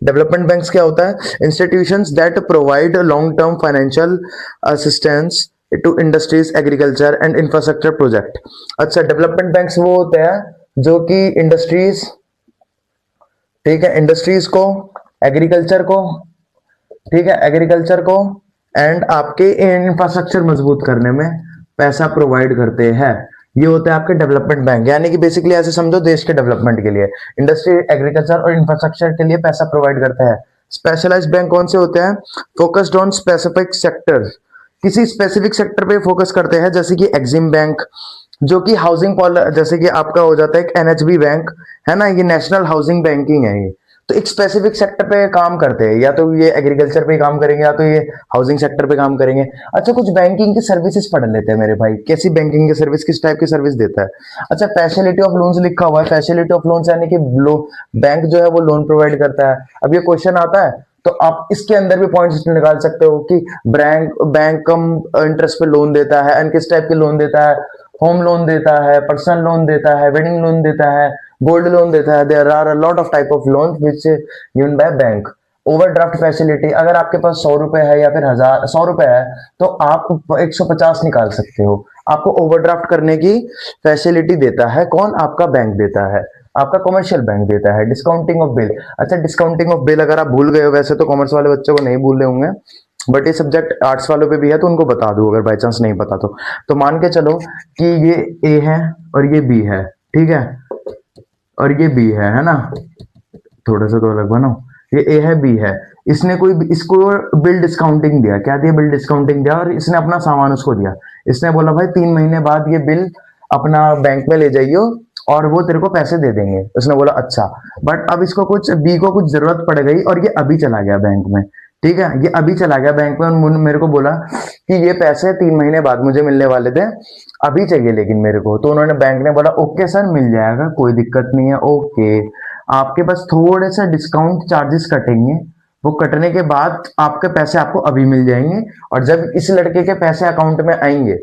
डेवलपमेंट बैंक्स क्या होता है? Institutions that provide long term financial assistance to industries, agriculture and infrastructure project. अच्छा, डेवलपमेंट बैंक्स वो होते हैं जो कि इंडस्ट्रीज, ठीक है, इंडस्ट्रीज को, एग्रीकल्चर को, ठीक है, एग्रीकल्चर को एंड आपके इंफ्रास्ट्रक्चर मजबूत करने में पैसा प्रोवाइड करते हैं। ये होते हैं आपके डेवलपमेंट बैंक, यानी कि बेसिकली ऐसे समझो, देश के डेवलपमेंट के लिए, इंडस्ट्री, एग्रीकल्चर और इंफ्रास्ट्रक्चर के लिए पैसा प्रोवाइड करते हैं। स्पेशलाइज्ड बैंक कौन से होते हैं? फोकस्ड ऑन स्पेसिफिक सेक्टर, किसी स्पेसिफिक सेक्टर पे फोकस करते हैं, जैसे कि एक्सिम बैंक, जो कि हाउसिंग, जैसे कि आपका हो जाता है एक एनएचबी बैंक, है ना, ये नेशनल हाउसिंग बैंकिंग है ये। तो एक स्पेसिफिक सेक्टर पे काम करते हैं, या तो ये एग्रीकल्चर पे काम करेंगे या तो ये हाउसिंग सेक्टर पे काम करेंगे। अच्छा, कुछ बैंकिंग की सर्विसेज पढ़ लेते हैं मेरे भाई, कैसी बैंकिंग की सर्विस, किस टाइप की सर्विस देता है। अच्छा, फैसिलिटी ऑफ लोन्स लिखा हुआ है। फैसिलिटी ऑफ लोन्स यानी कि बैंक जो है वो लोन प्रोवाइड करता है। अब ये क्वेश्चन आता है तो आप इसके अंदर भी पॉइंट्स निकाल सकते हो कि बैंक बैंक कम इंटरेस्ट पे लोन देता है, एंड किस टाइप के लोन देता है, होम लोन देता है, पर्सनल लोन देता है, वेडिंग लोन देता है, गोल्ड लोन देता है। There are a lot of type of loan which given by bank. Overdraft facility, अगर आपके पास 100 रुपए है या फिर 1,000 है तो आप 150 निकाल सकते हो। आपको ओवरड्राफ्ट करने की फैसिलिटी देता है कौन? आपका बैंक देता है, आपका कमर्शियल बैंक देता है। डिस्काउंटिंग ऑफ बिल, अच्छा डिस्काउंटिंग ऑफ बिल अगर आप भूल गए हो, वैसे तो कॉमर्स वाले बच्चों को नहीं भूल रहे होंगे, बट ये सब्जेक्ट आर्ट्स वालों पे भी है तो उनको बता दूं अगर बाई चांस नहीं पता तो मान के चलो कि ये ए है और ये बी है, ठीक है, और ये बी है ना, थोड़ा सा तो अलग बनाओ, ये ए है बी है, इसने कोई इसको बिल डिस्काउंटिंग दिया, क्या दिया? बिल डिस्काउंटिंग दिया, और इसने अपना सामान उसको दिया। इसने बोला भाई 3 महीने बाद ये बिल अपना बैंक में ले जाइयो और वो तेरे को पैसे दे देंगे। उसने बोला अच्छा, बट अब इसको कुछ बी को कुछ जरूरत पड़ गई और ये अभी चला गया बैंक में, ठीक है, ये अभी चला गया बैंक में और मेरे को बोला कि ये पैसे 3 महीने बाद मुझे मिलने वाले थे, अभी चाहिए लेकिन मेरे को। तो उन्होंने, बैंक ने बोला ओके सर मिल जाएगा, कोई दिक्कत नहीं है, ओके आपके बस थोड़े से डिस्काउंट चार्जेस कटेंगे, वो कटने के बाद आपके पैसे आपको अभी मिल जाएंगे, और जब इस लड़के के पैसे अकाउंट में आएंगे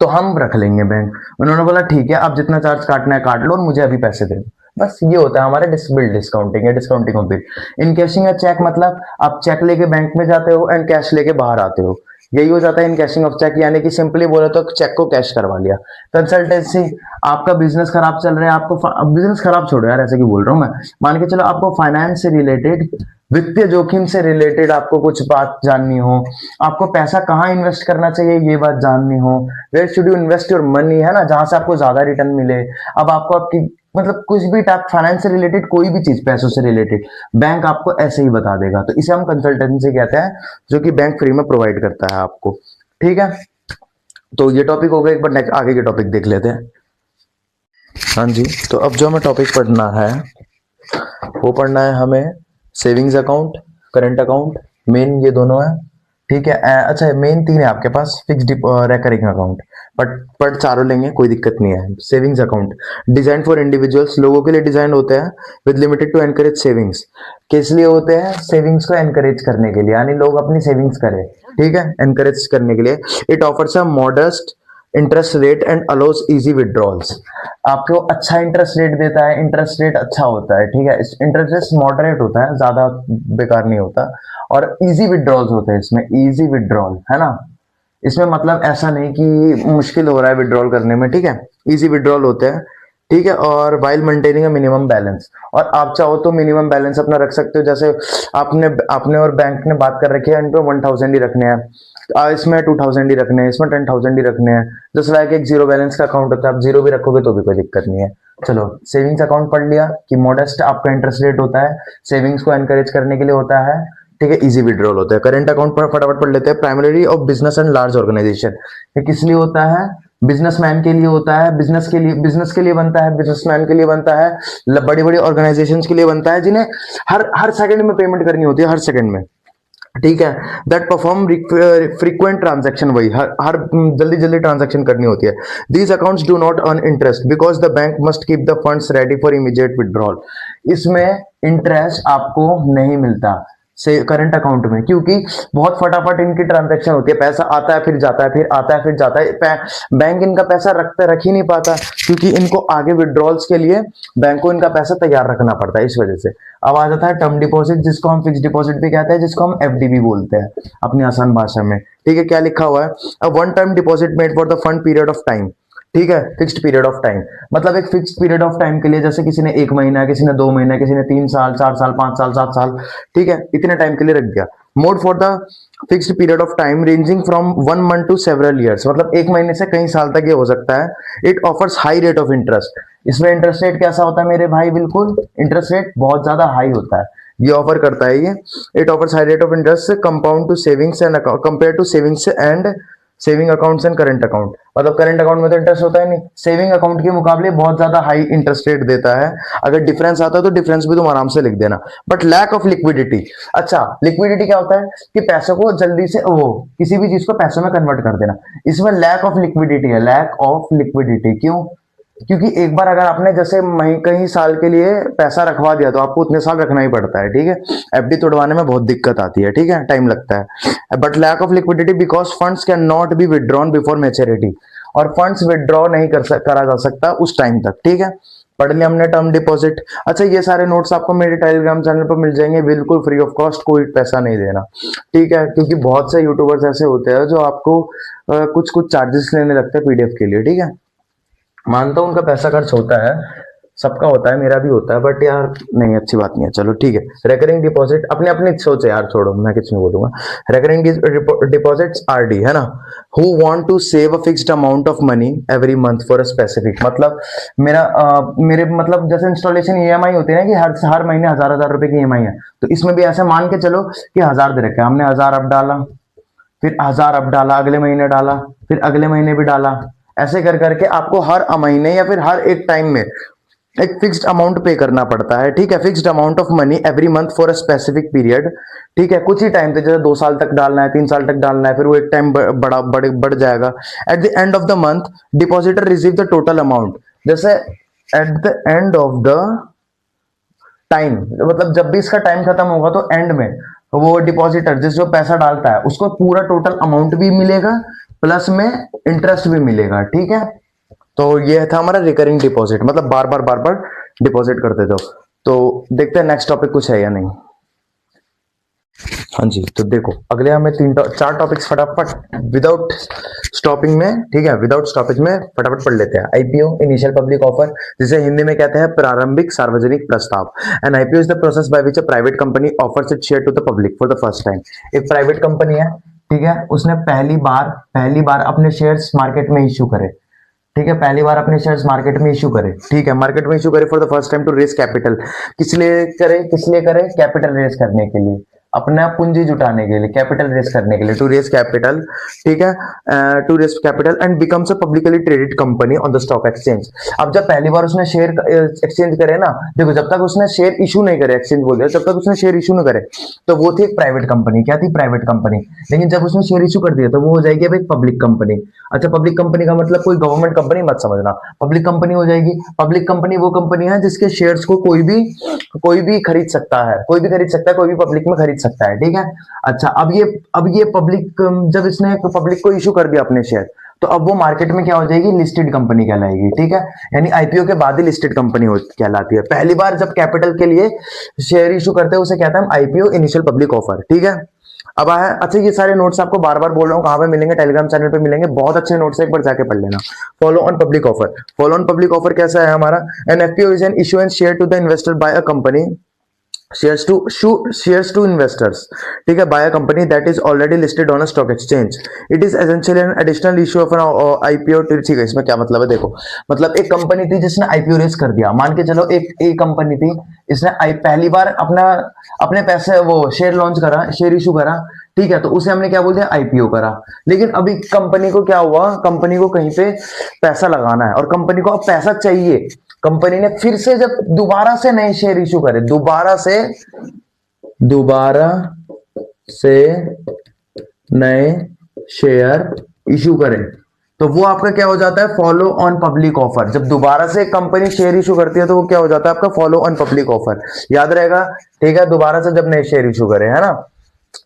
तो हम रख लेंगे बैंक। उन्होंने बोला ठीक है, आप जितना चार्ज काटना है काट लो और मुझे अभी पैसे दे दो। बस ये होता है हमारे बिल डिस्काउंटिंग या डिस्काउंटिंग ऑफ बिल। इनकैशिंग या चेक, मतलब आप चेक लेके बैंक में जाते हो एंड कैश लेके बाहर आते हो, यही हो जाता है इनकैशिंग ऑफ चेक, यानी कि सिंपली बोले तो चेक को कैश करवा लिया। कंसल्टेंसी, आपका बिजनेस खराब चल रहा है, आपको बिजनेस खराब छोड़ो यार, ऐसे क्यों बोल रहा हूं मैं, मान के चलो आपको फाइनेंस से रिलेटेड, वित्तीय जोखिम से रिलेटेड आपको कुछ बात जाननी हो, आपको पैसा कहाँ इन्वेस्ट करना चाहिए ये बात जाननी हो, where should you invest your money, है ना, जहां से आपको ज्यादा रिटर्न मिले। अब आपको आपकी मतलब कुछ भी टाइप फाइनेंस से रिलेटेड कोई भी चीज पैसों से रिलेटेड बैंक आपको ऐसे ही बता देगा, तो इसे हम कंसल्टेंसी कहते हैं, जो कि बैंक फ्री में प्रोवाइड करता है आपको, ठीक है। तो ये टॉपिक हो गया, एक बार नेक्स्ट आगे के टॉपिक देख लेते हैं। हाँ जी, तो अब जो हमें टॉपिक पढ़ना है वो पढ़ना है हमें savings account, current account, main ये दोनों है, ठीक है। अच्छा मेन 3 है आपके पास, फिक्स रेकरिंग अकाउंट, बट चारों लेंगे कोई दिक्कत नहीं है। Savings account design for individuals, लोगों के लिए डिजाइन होते हैं, with limited to encourage savings. किस लिए होते हैं? सेविंग्स को एनकरेज करने के लिए, यानी लोग अपनी सेविंग्स करें, ठीक है, एनकरेज करने के लिए। It offers a modest interest rate and allows easy withdrawals, आपको अच्छा इंटरेस्ट रेट देता है, इंटरेस्ट रेट अच्छा होता है, ठीक है, इंटरेस्ट रेट मॉडरेट होता है, ज्यादा बेकार नहीं होता, और इजी विड्रॉल्स होते हैं इसमें, इजी विड्रॉल है ना, इसमें मतलब ऐसा नहीं कि मुश्किल हो रहा है विड्रॉल करने में, ठीक है, इजी विड्रॉल होते हैं, ठीक है। और वाइल मेंटेनिंग मिनिमम बैलेंस, और आप चाहो तो मिनिमम बैलेंस अपना रख सकते हो, जैसे आपने आपने और बैंक ने बात कर रखी है, इन पे 1000 ही रखने हैं, इसमें 2000 ही रखने हैं, इसमें 10,000 ही रखने हैं, जस्ट लाइक एक जीरो बैलेंस का अकाउंट होता है, आप जीरो भी रखोगे तो भी कोई दिक्कत नहीं है। चलो सेविंग्स अकाउंट पढ़ लिया कि मॉडेस्ट आपका इंटरेस्ट रेट होता है, सेविंग्स को एनकरेज करने के लिए होता है, ठीक है, इजी विड्रॉल होता है। करंट अकाउंट पर फटाफट पढ़ लेते हैं, primary of business and large organization, ये किस लिए होता है? बिजनेसमैन के लिए होता है, बिजनेस के लिए बनता है, बिजनेसमैन के लिए बनता है, बड़ी बड़ी ऑर्गेनाइजेशंस के लिए बनता है, जिन्हें हर हर सेकंड में पेमेंट करनी होती है, हर सेकंड में, ठीक है, दैट परफॉर्म फ्रीक्वेंट ट्रांजेक्शन, वही हर जल्दी जल्दी ट्रांजेक्शन करनी होती है। These accounts do not earn interest because the bank must keep the funds ready for immediate withdrawal, इसमें इंटरेस्ट आपको नहीं मिलता से करंट अकाउंट में, क्योंकि बहुत फटाफट इनकी ट्रांजैक्शन होती है, पैसा आता है फिर जाता है, फिर आता है फिर जाता है, बैंक इनका पैसा रख ही नहीं पाता, क्योंकि इनको आगे विड्रॉल्स के लिए बैंक को इनका पैसा तैयार रखना पड़ता है, इस वजह से। अब आ जाता है टर्म डिपॉजिट, जिसको हम फिक्स डिपॉजिट भी कहते हैं, जिसको हम एफडी भी बोलते हैं अपनी आसान भाषा में, ठीक है। क्या लिखा हुआ है? A one time deposit made for the fund period of time, ठीक है, फिक्स्ड पीरियड ऑफ टाइम, मतलब एक फिक्स्ड पीरियड ऑफ टाइम के लिए, जैसे किसी ने 1 महीना, किसी ने 2 महीना, किसी ने 3 साल, 4 साल, 5 साल, 7 साल, ठीक है, इतने टाइम के लिए रख दिया। Mode for the fixed period of time ranging from 1 month to several years, मतलब 1 महीने से कई साल तक ये हो सकता है। It offers high rate of interest, इसमें इंटरेस्ट रेट कैसा होता है मेरे भाई? बिल्कुल इंटरेस्ट रेट बहुत ज्यादा हाई होता है, ये ऑफर करता है ये। It offers high rate of interest compound to savings and compare to savings and saving accounts and current account, मतलब करंट अकाउंट में तो इंटरेस्ट होता है नहीं, सेविंग अकाउंट के मुकाबले बहुत ज्यादा हाई इंटरेस्ट रेट देता है। अगर डिफरेंस आता है तो डिफरेंस भी तुम आराम से लिख देना। बट लैक ऑफ लिक्विडिटी, अच्छा लिक्विडिटी क्या होता है? कि पैसों को जल्दी से वो किसी भी चीज को पैसों में कन्वर्ट कर देना, इसमें लैक ऑफ लिक्विडिटी है, लैक ऑफ लिक्विडिटी। क्यों? क्योंकि एक बार अगर आपने जैसे कई साल के लिए पैसा रखवा दिया तो आपको उतने साल रखना ही पड़ता है, ठीक है, एफडी तोड़वाने में बहुत दिक्कत आती है, ठीक है, टाइम लगता है। But lack of liquidity because funds can not be withdrawn before maturity, और फंड्स विड्रॉ नहीं करा जा सकता उस टाइम तक। ठीक है, पढ़ लिया हमने टर्म डिपॉजिट। अच्छा, ये सारे नोट्स आपको मेरे टेलीग्राम चैनल पर मिल जाएंगे बिल्कुल फ्री ऑफ कॉस्ट, कोई पैसा नहीं देना। ठीक है, क्योंकि बहुत से यूट्यूबर्स ऐसे होते हैं जो आपको कुछ कुछ चार्जेस लेने लगते हैं पीडीएफ के लिए। ठीक है, मानता हूं उनका पैसा खर्च होता है, सबका होता है, मेरा भी होता है, बट यार नहीं, अच्छी बात नहीं है। चलो ठीक है, रेकरिंग डिपॉजिट अपने अपनी सोच है यार, छोड़ो, मैं कुछ नहीं बोलूंगा। रेकरिंग डिपॉजिट्स आरडी है ना, who want to save a fixed amount of money every month for a specific, मतलब मेरे मतलब जैसे इंस्टॉलेशन ईएमआई होती है ना कि हर महीने हजार रुपए की ईएमआई है, तो इसमें भी ऐसे मान के चलो कि 1000 दे रखे हैं हमने, 1000 अब डाला, फिर 1000 अब डाला, अगले महीने डाला, फिर अगले महीने भी डाला, ऐसे कर करके आपको हर महीने या फिर हर एक टाइम में एक फिक्स्ड अमाउंट पे करना पड़ता है। ठीक है, fixed amount of money every month for a specific period. ठीक है, कुछ ही टाइम पे, जैसे 2 साल तक डालना है, 3 साल तक डालना है, फिर वो एक टाइम बढ़ जाएगा। At the end of the month depositor receive the total amount, जैसे at the end of the time, मतलब जब भी इसका टाइम खत्म होगा तो एंड में वो डिपॉजिटर जिस जो पैसा डालता है उसको पूरा टोटल अमाउंट भी मिलेगा, प्लस में इंटरेस्ट भी मिलेगा। ठीक है, तो ये था हमारा रिकरिंग डिपॉजिट, मतलब बार बार डिपॉजिट करते थे। तो देखते हैं नेक्स्ट टॉपिक कुछ है या नहीं। हाँ जी, तो देखो अगले हमें 4 टॉपिक्स फटाफट विदाउट स्टॉपिंग में, ठीक है, विदाउट स्टॉपेज में फटाफट पढ़ लेते हैं। आईपीओ, इनिशियल पब्लिक ऑफर, जिसे हिंदी में कहते हैं प्रारंभिक सार्वजनिक प्रस्ताव। And IPO is the process by which a private company offers its share to the public for the first time. एक प्राइवेट कंपनी है, ठीक है, उसने पहली बार अपने शेयर्स मार्केट में इश्यू करे। ठीक है, पहली बार अपने शेयर्स मार्केट में इशू करे। ठीक है, मार्केट में इशू करे for the first time to raise capital. किस लिए करे? कैपिटल रेस करने के लिए, अपना पूंजी जुटाने के लिए, कैपिटल रेस करने के लिए, टू रेस कैपिटल। ठीक है, to raise capital and becomes a publicly traded company on the stock exchange. अब जब पहली बार उसने शेयर एक्सचेंज करे ना, देखो जब तक उसने शेयर इशू नहीं करे, एक्सचेंज बोल दिया, जब तक उसने शेयर इशू नहीं करे तो वो थी एक प्राइवेट कंपनी। क्या थी? Private company. लेकिन जब उसने शेयर इशू कर दिया तो वो हो जाएगी अब एक पब्लिक कंपनी। अच्छा, पब्लिक कंपनी का मतलब कोई गवर्नमेंट कंपनी मत समझना, पब्लिक कंपनी हो जाएगी। पब्लिक कंपनी वो कंपनी है जिसके शेयर्स को कोई भी खरीद सकता है, कोई भी पब्लिक में खरीद सकता है। ठीक है, अच्छा, अब ये पब्लिक, जब इसने पब्लिक को इशू कर दिया अपने शेयर, तो अब वो मार्केट में क्या हो जाएगी? लिस्टेड कंपनी कहलाएगी। ठीक है, यानी आईपीओ के बाद ही लिस्टेड कंपनी कहलाती है। पहली बार जब कैपिटल के लिए शेयर इशू करते हैं उसे कहते हैं आईपीओ, इनिशियल पब्लिक ऑफर। ठीक है, अब आया, अच्छा ये सारे नोट्स आपको बार बार बोल रहा हूँ, कहां पे मिलेंगे? टेलीग्राम चैनल पे मिलेंगे, बहुत अच्छे नोट्स है, एक बार जाके पढ़ लेना। Follow on public offer. Follow on public offer कैसा है हमारा? An FPO is an issuance share to the investor by a company, shares to investors, ठीक है, by a company that is already listed on a stock exchange. It is essentially an additional issue of an IPO। ठीक है, इसमें क्या मतलब है? देखो, मतलब एक कंपनी थी जिसने आईपीओ रेस कर दिया, मान के चलो एक कंपनी थी, इसने पहली बार अपने पैसे वो शेयर लॉन्च करा, शेयर इशू करा। ठीक है, तो उसे हमने क्या बोल दिया? आईपीओ करा। लेकिन अभी कंपनी को क्या हुआ? कंपनी को कहीं पे पैसा लगाना है और कंपनी को अब पैसा चाहिए। कंपनी ने फिर से जब दोबारा से नए शेयर इशू करे, दोबारा से नए शेयर इशू करे, तो वो आपका क्या हो जाता है? Follow on public offer. जब दोबारा से कंपनी शेयर इशू करती है तो वो क्या हो जाता है? आपका फॉलो ऑन पब्लिक ऑफर। याद रहेगा, ठीक है, दोबारा से जब नए शेयर इशू करे, है ना,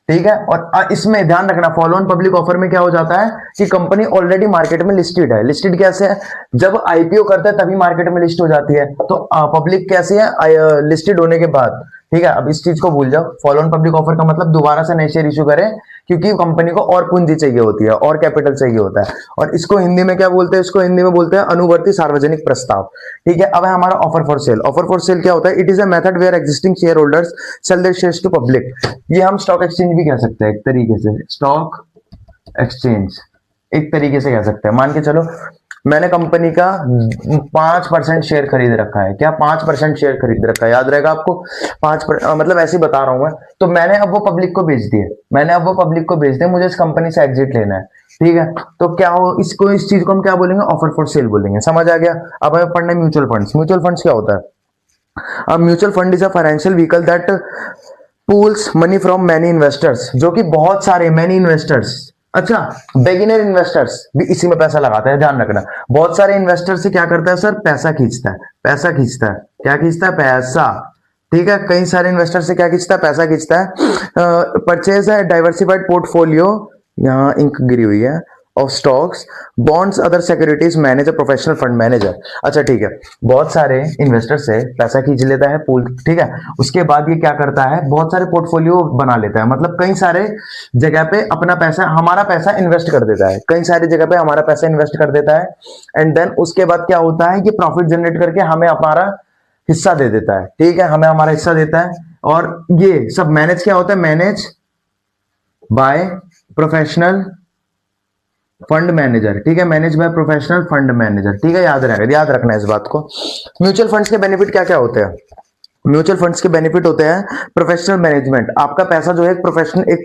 ठीक है। और इसमें ध्यान रखना, फॉलो ऑन पब्लिक ऑफर में क्या हो जाता है कि कंपनी ऑलरेडी मार्केट में लिस्टेड है। लिस्टेड कैसे है? जब आईपीओ करता है तभी मार्केट में लिस्ट हो जाती है, तो पब्लिक कैसी है? लिस्टेड होने के बाद। ठीक है, अब इस चीज को भूल जाओ। फॉलो ऑन पब्लिक ऑफर का मतलब दोबारा से नए शेयर इशू करें, क्योंकि कंपनी को और पूंजी चाहिए होती है, और कैपिटल चाहिए होता है। और इसको हिंदी में क्या बोलते हैं? इसको हिंदी में बोलते हैं अनुवर्ती सार्वजनिक प्रस्ताव। ठीक है, अब है हमारा offer for sale. Offer for sale क्या होता है? It is a method where existing share holders sell their shares to public. ये हम स्टॉक एक्सचेंज भी कह सकते हैं एक तरीके से, स्टॉक एक्सचेंज एक तरीके से कह सकते हैं। मान के चलो मैंने कंपनी का 5% शेयर खरीद रखा है। क्या? 5% शेयर खरीद रखा है, याद रहेगा आपको? 5%, मतलब ऐसे ही बता रहा हूं मैं। तो मैंने अब वो पब्लिक को बेच दिए, मुझे इस कंपनी से एग्जिट लेना है। ठीक है, तो क्या हो, इस चीज को हम क्या बोलेंगे? ऑफर फॉर सेल बोलेंगे। समझ आ गया? अब हमें पढ़ना है म्यूचुअल फंड्स। म्यूचुअल फंड्स क्या होता है? अब mutual fund is a financial vehicle that pools money from many investors, जो कि बहुत सारे मैनी इन्वेस्टर्स, अच्छा, बिगिनर इन्वेस्टर्स भी इसी में पैसा लगाते हैं। ध्यान रखना, बहुत सारे इन्वेस्टर से क्या करता है सर? पैसा खींचता है। क्या खींचता है? पैसा। ठीक है, कई सारे इन्वेस्टर से क्या खींचता है? पैसा खींचता है। परचेज है डाइवर्सिफाइड पोर्टफोलियो, यहाँ इंक गिरी हुई है, of stocks, bonds, other securities manager, professional fund manager. अच्छा ठीक है, बहुत सारे इन्वेस्टर से पैसा खींच लेता है पूल, ठीक है, उसके बाद ये क्या करता है, बहुत सारे पोर्टफोलियो बना लेता है, मतलब कई सारे जगह पे अपना पैसा, हमारा पैसा इन्वेस्ट कर देता है, कई सारी जगह पे हमारा पैसा इन्वेस्ट कर देता है, एंड देन उसके बाद क्या होता है, ये प्रॉफिट जनरेट करके हमें हमारा हिस्सा दे देता है, ठीक है, हमें हमारा हिस्सा देता है। और ये सब मैनेज क्या होता है, manage by professional fund manager, ठीक है, manage by professional fund manager, ठीक है, याद रखना है इस बात को। म्यूचुअल फंड्स के बेनिफिट क्या क्या होते हैं, म्यूचुअल फंड्स के बेनिफिट होते हैं प्रोफेशनल मैनेजमेंट, आपका पैसा जो है एक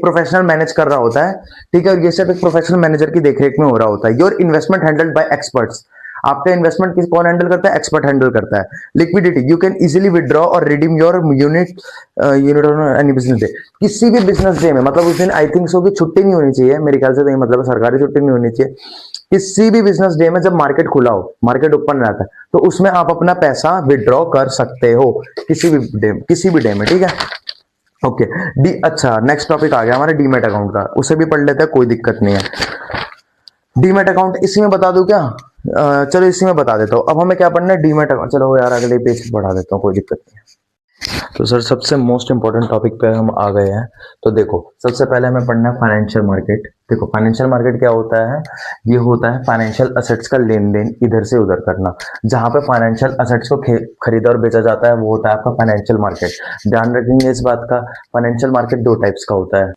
प्रोफेशनल मैनेज कर रहा होता है, ठीक है, और ये सिर्फ एक प्रोफेशनल मैनेजर की देखरेख में हो रहा होता है। Your investment handled by experts, आपका इन्वेस्टमेंट कौन हैंडल करता है, एक्सपर्ट हैंडल करता है। Liquidity, you can easily withdraw और redeem your unit on any business day, किसी भी बिजनेस डे में, मतलब उस दिन आई थिंक सो की छुट्टी नहीं होनी चाहिए मेरे ख्याल से, तो मतलब सरकारी छुट्टी नहीं होनी चाहिए, किसी भी बिजनेस डे में जब मार्केट खुला हो, मार्केट ओपन रहता है, तो उसमें आप अपना पैसा विड्रॉ कर सकते हो किसी भी डे में, ठीक है, ओके। डी, अच्छा नेक्स्ट टॉपिक आ गया हमारा डीमेट अकाउंट का, उसे भी पढ़ लेते हैं, कोई दिक्कत नहीं है। डीमेट अकाउंट इसी में बता दूं क्या, चलो इसी में बता देता हूँ। अब हमें क्या पढ़ना है, डीमेट अकाउंट, चलो यार अगले पेज पे पढ़ा देता हूँ, कोई दिक्कत नहीं है। तो सर सबसे मोस्ट इंपॉर्टेंट टॉपिक पे हम आ गए हैं। तो देखो सबसे पहले हमें पढ़ना है फाइनेंशियल मार्केट। देखो फाइनेंशियल मार्केट क्या होता है, ये होता है फाइनेंशियल असेट्स का लेन देन इधर से उधर करना, जहां पे फाइनेंशियल असेट्स को खरीदा और बेचा जाता है, वो होता है आपका फाइनेंशियल मार्केट। ध्यान रखेंगे इस बात का, फाइनेंशियल मार्केट दो टाइप्स का होता है।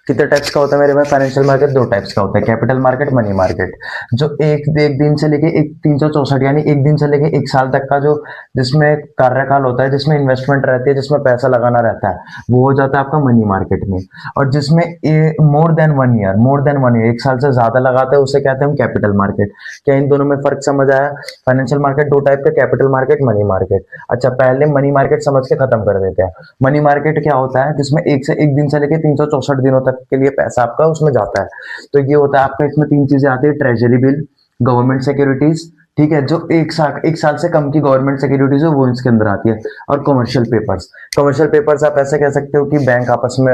कितने टाइप्स का होता है मेरे भाई फाइनेंशियल मार्केट, दो टाइप्स का होता है, कैपिटल मार्केट, मनी मार्केट। जो एक दिन से लेके एक 364 यानी एक दिन से लेके एक साल तक का जो जिसमें कार्यकाल होता है, जिसमें इन्वेस्टमेंट रहती है, जिसमें पैसा लगाना रहता है, वो हो जाता है आपका मनी मार्केट में। और जिसमें मोर देन वन ईयर एक साल से ज्यादा लगाते हैं, उसे कहते हैं हम कैपिटल मार्केट। क्या इन दोनों में फर्क समझ आया? फाइनेंशियल मार्केट दो टाइप के, कैपिटल मार्केट, मनी मार्केट। अच्छा पहले मनी मार्केट समझ के खत्म कर देते हैं। मनी मार्केट क्या होता है, जिसमें एक दिन से लेके 364 दिनों तक के लिए पैसा आपका उसमें जाता है। तो ये होता है आपका, इसमें तीन चीजें आती है, ट्रेजरी बिल, गवर्नमेंट सिक्योरिटीज, ठीक है, जो एक साल से कम की गवर्नमेंट सिक्योरिटीज है वो इसके अंदर आती है, और कमर्शियल पेपर्स आप ऐसे कह सकते हो कि बैंक आपस में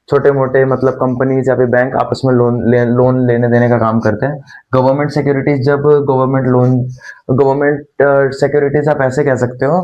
छोटे मोटे मतलब कंपनीज या फिर बैंक आपस में लोन लेने देने का काम करते हैं। गवर्नमेंट सिक्योरिटीज, जब गवर्नमेंट सिक्योरिटीज आप ऐसे कह सकते हो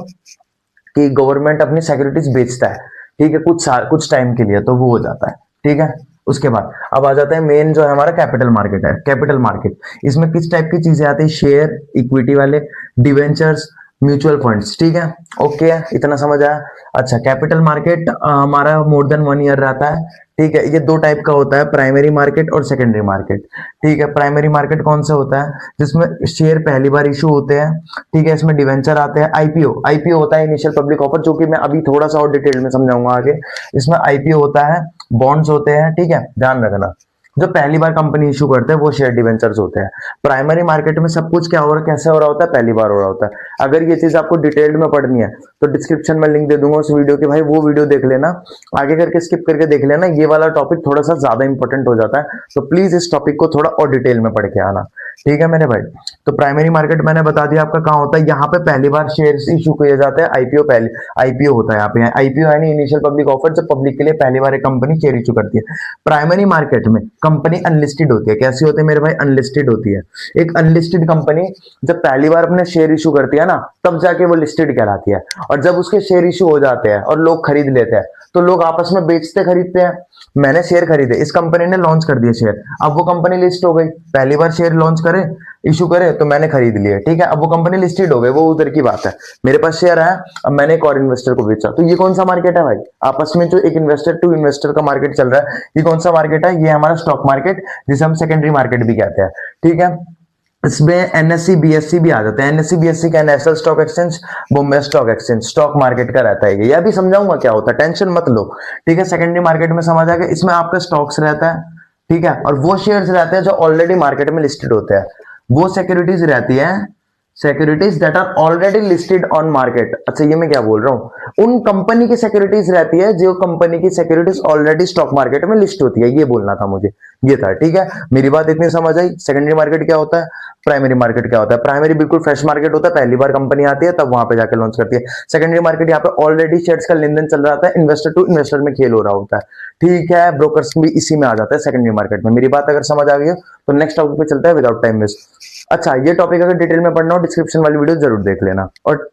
कि गवर्नमेंट अपनी सिक्योरिटीज बेचता है, ठीक है, कुछ टाइम के लिए, तो वो हो जाता है, ठीक है। उसके बाद अब आ जाता है मेन जो है हमारा कैपिटल मार्केट है। कैपिटल मार्केट इसमें किस टाइप की चीजें आती है, शेयर, इक्विटी वाले, डिवेंचर्स, म्यूचुअल फंड्स, ठीक है, ओके, इतना समझ आया। अच्छा कैपिटल मार्केट हमारा मोर देन वन ईयर रहता है, ठीक है। ये दो टाइप का होता है, प्राइमरी मार्केट और सेकेंडरी मार्केट, ठीक है। प्राइमरी मार्केट कौन सा होता है, जिसमें शेयर पहली बार इशू होते हैं, ठीक है, इसमें डिवेंचर आते हैं, आईपीओ होता है, इनिशियल पब्लिक ऑफर, जो कि मैं अभी थोड़ा सा और डिटेल में समझाऊंगा आगे। इसमें आईपीओ होता है, बॉन्ड्स होते हैं, ठीक है, ध्यान रखना। जो पहली बार कंपनी इशू करते हैं वो शेयर डिवेंचर्स होते हैं। प्राइमरी मार्केट में सब कुछ क्या हो रहा है, कैसे हो रहा होता है, पहली बार हो रहा होता है। अगर ये चीज आपको डिटेल्ड में पढ़नी है तो डिस्क्रिप्शन में लिंक दे दूंगा उस वीडियो की, भाई वो वीडियो देख लेना, आगे करके स्किप करके देख लेना, ये वाला टॉपिक थोड़ा सा ज्यादा इंपॉर्टेंट हो जाता है, तो प्लीज इस टॉपिक को थोड़ा और डिटेल में पढ़ के आना, ठीक है मेरे भाई। तो प्राइमरी मार्केट मैंने बता दिया आपका कहाँ होता है, यहाँ पे पहली बार शेयर इशू किए जाते हैं, आईपीओ होता है यहाँ पे। आईपीओ यानी इनिशियल पब्लिक ऑफर, जब पब्लिक के लिए पहली बार एक कंपनी शेयर इशू करती है। प्राइमरी मार्केट में कंपनी अनलिस्टेड होती है, कैसी होती है मेरे भाई, अनलिस्टेड होती है। एक अनलिस्टेड कंपनी जब पहली बार अपने शेयर इशू करती है ना, तब जाके वो लिस्टेड कहलाती है। और जब उसके शेयर इशू हो जाते हैं और लोग खरीद लेते हैं, तो लोग आपस में बेचते खरीदते हैं। मैंने शेयर खरीदे, इस कंपनी ने लॉन्च कर दिया शेयर, अब वो कंपनी लिस्ट हो गई, पहली बार शेयर लॉन्च करे, इशू करे, तो मैंने खरीद लिए, ठीक है, अब वो कंपनी लिस्टेड हो गई, वो उधर की बात है। मेरे पास शेयर है, अब मैंने एक और इन्वेस्टर को बेचा, तो ये कौन सा मार्केट है भाई, आपस में जो एक इन्वेस्टर टू इन्वेस्टर का मार्केट चल रहा है, ये कौन सा मार्केट है, ये हमारा स्टॉक मार्केट, जिसे हम सेकेंडरी मार्केट भी कहते हैं, ठीक है। इसमें एनएससी बीएससी भी आ जाते हैं। एनएससी बीएससी का national stock exchange, Bombay stock exchange, stock market का रहता है। यह भी समझाऊंगा क्या होता है, टेंशन मत लो, ठीक है। सेकेंडरी मार्केट में समझ आ गया, इसमें आपका स्टॉक्स रहता है, ठीक है, और वो शेयर्स रहते हैं जो ऑलरेडी मार्केट में लिस्टेड होते हैं, वो सिक्योरिटीज रहती है, securities that are already listed on market. अच्छा ये मैं क्या बोल रहा हूँ, उन कंपनी की सिक्योरिटीज रहती है जो कंपनी की सिक्योरिटीज ऑलरेडी स्टॉक मार्केट में लिस्ट होती है, ये बोलना था मुझे, ये था। ठीक है, मेरी बात इतनी समझ आई। सेकेंडरी मार्केट क्या होता है, प्राइमरी मार्केट क्या होता है। प्राइमरी बिल्कुल फ्रेश मार्केट होता है, पहली बार कंपनी आती है तब वहां पे जाके लॉन्च करती है। सेकेंडरी मार्केट यहाँ पे ऑलरेडी शेयर्स का लेन देन चल रहा था, इन्वेस्टर टू इन्वेस्टर में खेल हो रहा होता है। ठीक है, ब्रोकर्स भी इसी में आ जाता है सेकेंडरी मार्केट में। मेरी बात अगर समझ आ गई हो तो नेक्स्ट टॉपिक पे चलता है विदाउट टाइम वेस्ट। अच्छा, ये टॉपिक अगर डिटेल में पढ़ना हो डिस्क्रिप्शन वाली वीडियो जरूर देख लेना। और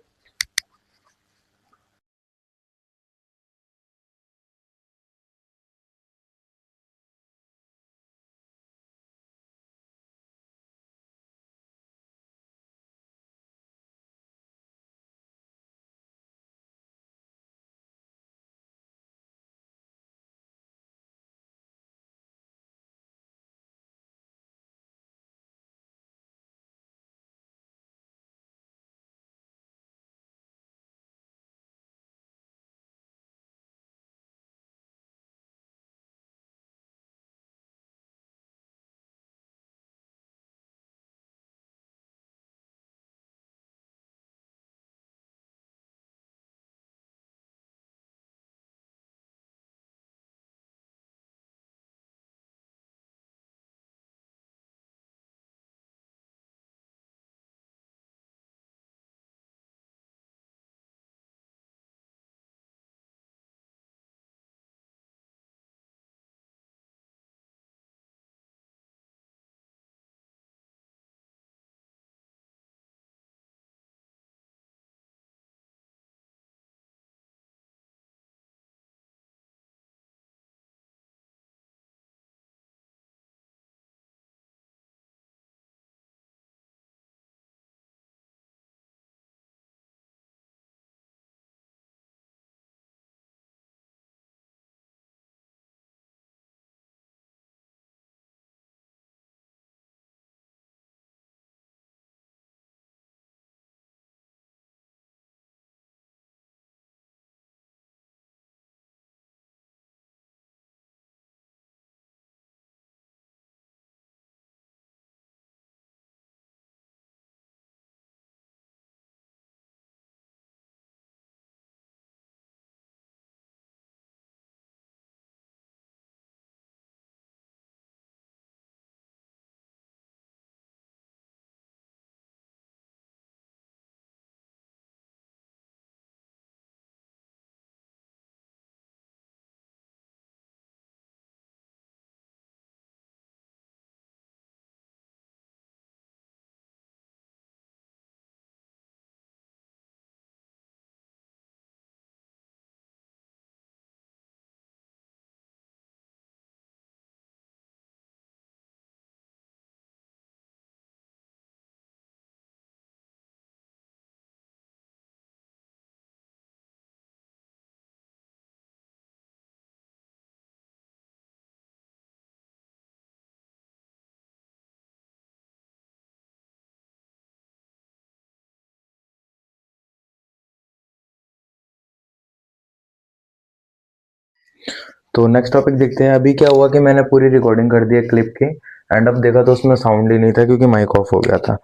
तो नेक्स्ट टॉपिक देखते हैं। अभी क्या हुआ कि मैंने पूरी रिकॉर्डिंग कर दी है क्लिप की, एंड अब देखा तो उसमें साउंड ही नहीं था क्योंकि माइक ऑफ हो गया था।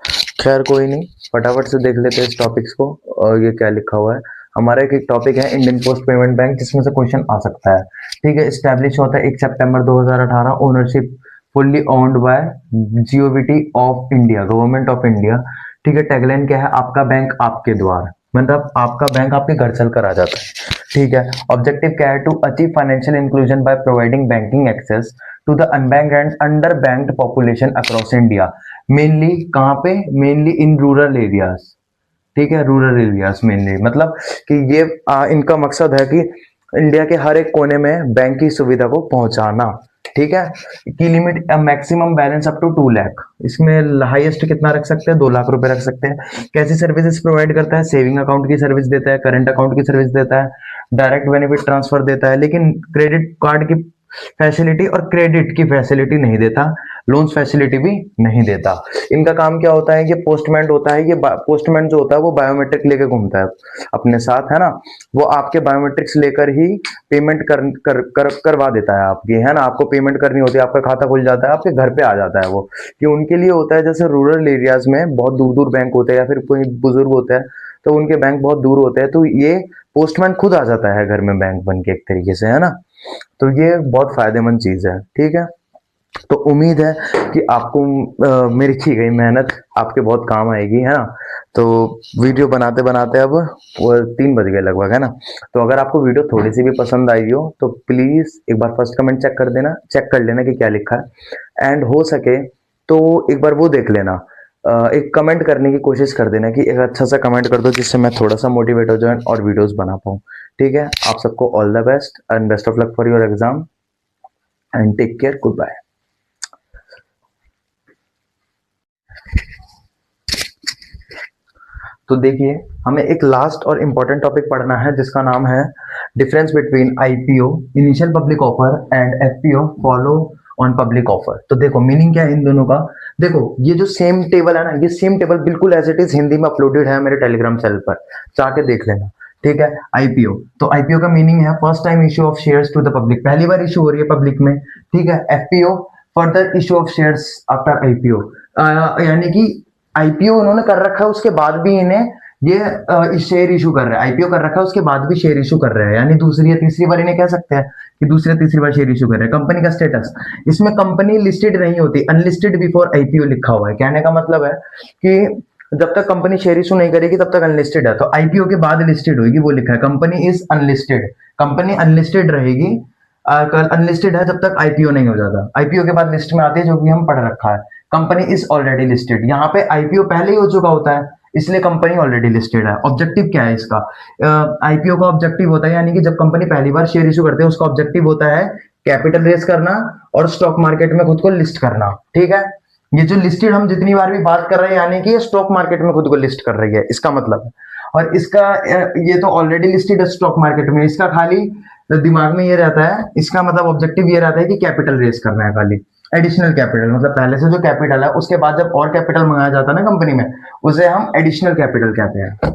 खैर कोई नहीं, फटाफट से देख लेते हैं इस टॉपिक्स को। और ये क्या लिखा हुआ है, हमारा एक टॉपिक है इंडियन पोस्ट पेमेंट बैंक, जिसमें से क्वेश्चन आ सकता है। ठीक है, स्टैब्लिश होता है 1 सितंबर 2018, ownership fully owned by GOVT of India, government of India. ठीक है, टैगलाइन क्या है, आपका बैंक आपके द्वार, मतलब आपका बैंक आपके घर चल कर आ जाता है। ठीक है, ऑब्जेक्टिव क्या है, to achieve financial inclusion by providing banking access to the unbanked and under banked population across India. Mainly कहाँ पे, मेनली इन रूरल एरियाज। ठीक है, रूरल एरियाज मेनली, मतलब कि ये इनका मकसद है कि इंडिया के हर एक कोने में बैंक की सुविधा को पहुंचाना। ठीक है, की limit maximum balance up to 2 lakh, इसमें हाईएस्ट कितना रख सकते हैं, 2 लाख रुपए रख सकते हैं। कैसी सर्विसेज प्रोवाइड करता है, सेविंग अकाउंट की सर्विस देता है, करंट अकाउंट की सर्विस देता है, डायरेक्ट बेनिफिट ट्रांसफर देता है, लेकिन क्रेडिट कार्ड की फैसिलिटी और क्रेडिट की फैसिलिटी नहीं देता, लोन्स फैसिलिटी भी नहीं देता। इनका काम क्या होता है, ये पोस्टमैन होता है, ये पोस्टमैन जो होता है वो बायोमेट्रिक लेके घूमता है अपने साथ, है ना। वो आपके बायोमेट्रिक्स लेकर ही पेमेंट करवा देता है आपकी, है ना। आपको पेमेंट करनी होती है, आपका खाता खुल जाता है, आपके घर पे आ जाता है वो। कि उनके लिए होता है, जैसे रूरल एरियाज में बहुत दूर दूर बैंक होते हैं या फिर कोई बुजुर्ग होता है, तो उनके बैंक बहुत दूर होते हैं, तो ये पोस्टमैन खुद आ जाता है घर में बैंक बन के एक तरीके से, है ना। तो ये बहुत फायदेमंद चीज है, ठीक है। तो उम्मीद है कि आपको मेरी की गई मेहनत आपके बहुत काम आएगी, है ना। तो वीडियो बनाते बनाते अब वो 3 बज गए लगभग, है ना। तो अगर आपको वीडियो थोड़ी सी भी पसंद आई हो तो प्लीज एक बार फर्स्ट कमेंट चेक कर देना, चेक कर लेना कि क्या लिखा है, एंड हो सके तो एक बार वो देख लेना, एक कमेंट करने की कोशिश कर देना कि एक अच्छा सा कमेंट कर दो जिससे मैं थोड़ा सा मोटिवेट हो जाऊं और वीडियोस बना पाऊं, ठीक है। आप सबको all the best and best of luck for your exam and take care, good bye. तो देखिए, हमें एक लास्ट और इम्पोर्टेंट टॉपिक पढ़ना है जिसका नाम है difference between IPO initial public offer and FPO follow on public offer. तो देखो मीनिंग क्या है इन दोनों का। देखो ये जो सेम टेबल है ना, ये सेम टेबल बिल्कुल एज इट इज हिंदी में अपलोडेड है मेरे टेलीग्राम चैनल पर, जाके देख लेना, ठीक है। आईपीओ, तो आईपीओ का मीनिंग है first time issue of shares to the public, पहली बार इशू हो रही है पब्लिक में, ठीक है। FPO further issue of shares after IPO, यानी कि आईपीओ उन्होंने कर रखा है उसके बाद भी इन्हें ये शेयर इशू कर रहे हैं, आईपीओ कर रखा है उसके बाद भी शेयर इशू कर रहे हैं, यानी दूसरी या तीसरी बार इन्हें कह सकते हैं कि दूसरी या तीसरी बार शेयर इशू कर रहे हैं। कंपनी का स्टेटस, इसमें कंपनी लिस्टेड नहीं होती, अनलिस्टेड बिफोर आईपीओ लिखा हुआ है। कहने का मतलब है कि जब तक कंपनी शेयर इशू नहीं करेगी तब तक अनलिस्टेड है, तो आईपीओ के बाद लिस्टेड होगी, वो लिखा है company is unlisted, company unlisted रहेगी, अनलिस्टेड है जब तक आईपीओ नहीं हो जाता। आईपीओ के बाद लिस्ट में आती है जो कि हम पढ़ रखा है, कंपनी इज ऑलरेडी लिस्टेड, यहाँ पे आईपीओ पहले ही हो चुका होता है इसलिए कंपनी ऑलरेडी लिस्टेड है। ऑब्जेक्टिव क्या है इसका, आईपीओ का ऑब्जेक्टिव होता है, यानी कि जब कंपनी पहली बार शेयर इशू करते हैं उसका ऑब्जेक्टिव होता है कैपिटल रेज करना और स्टॉक मार्केट में खुद को लिस्ट करना, ठीक है। ये जो लिस्टेड हम जितनी बार भी बात कर रहे हैं यानी कि ये स्टॉक मार्केट में खुद को लिस्ट कर रही है, इसका मतलब है। और इसका ये तो ऑलरेडी लिस्टेड है स्टॉक मार्केट में, इसका खाली दिमाग में ये रहता है, इसका मतलब ऑब्जेक्टिव ये रहता है कि कैपिटल रेज करना है, खाली एडिशनल कैपिटल, मतलब पहले से जो कैपिटल है उसके बाद जब और कैपिटल मंगाया जाता है ना कंपनी में, उसे हम एडिशनल कैपिटल कहते हैं,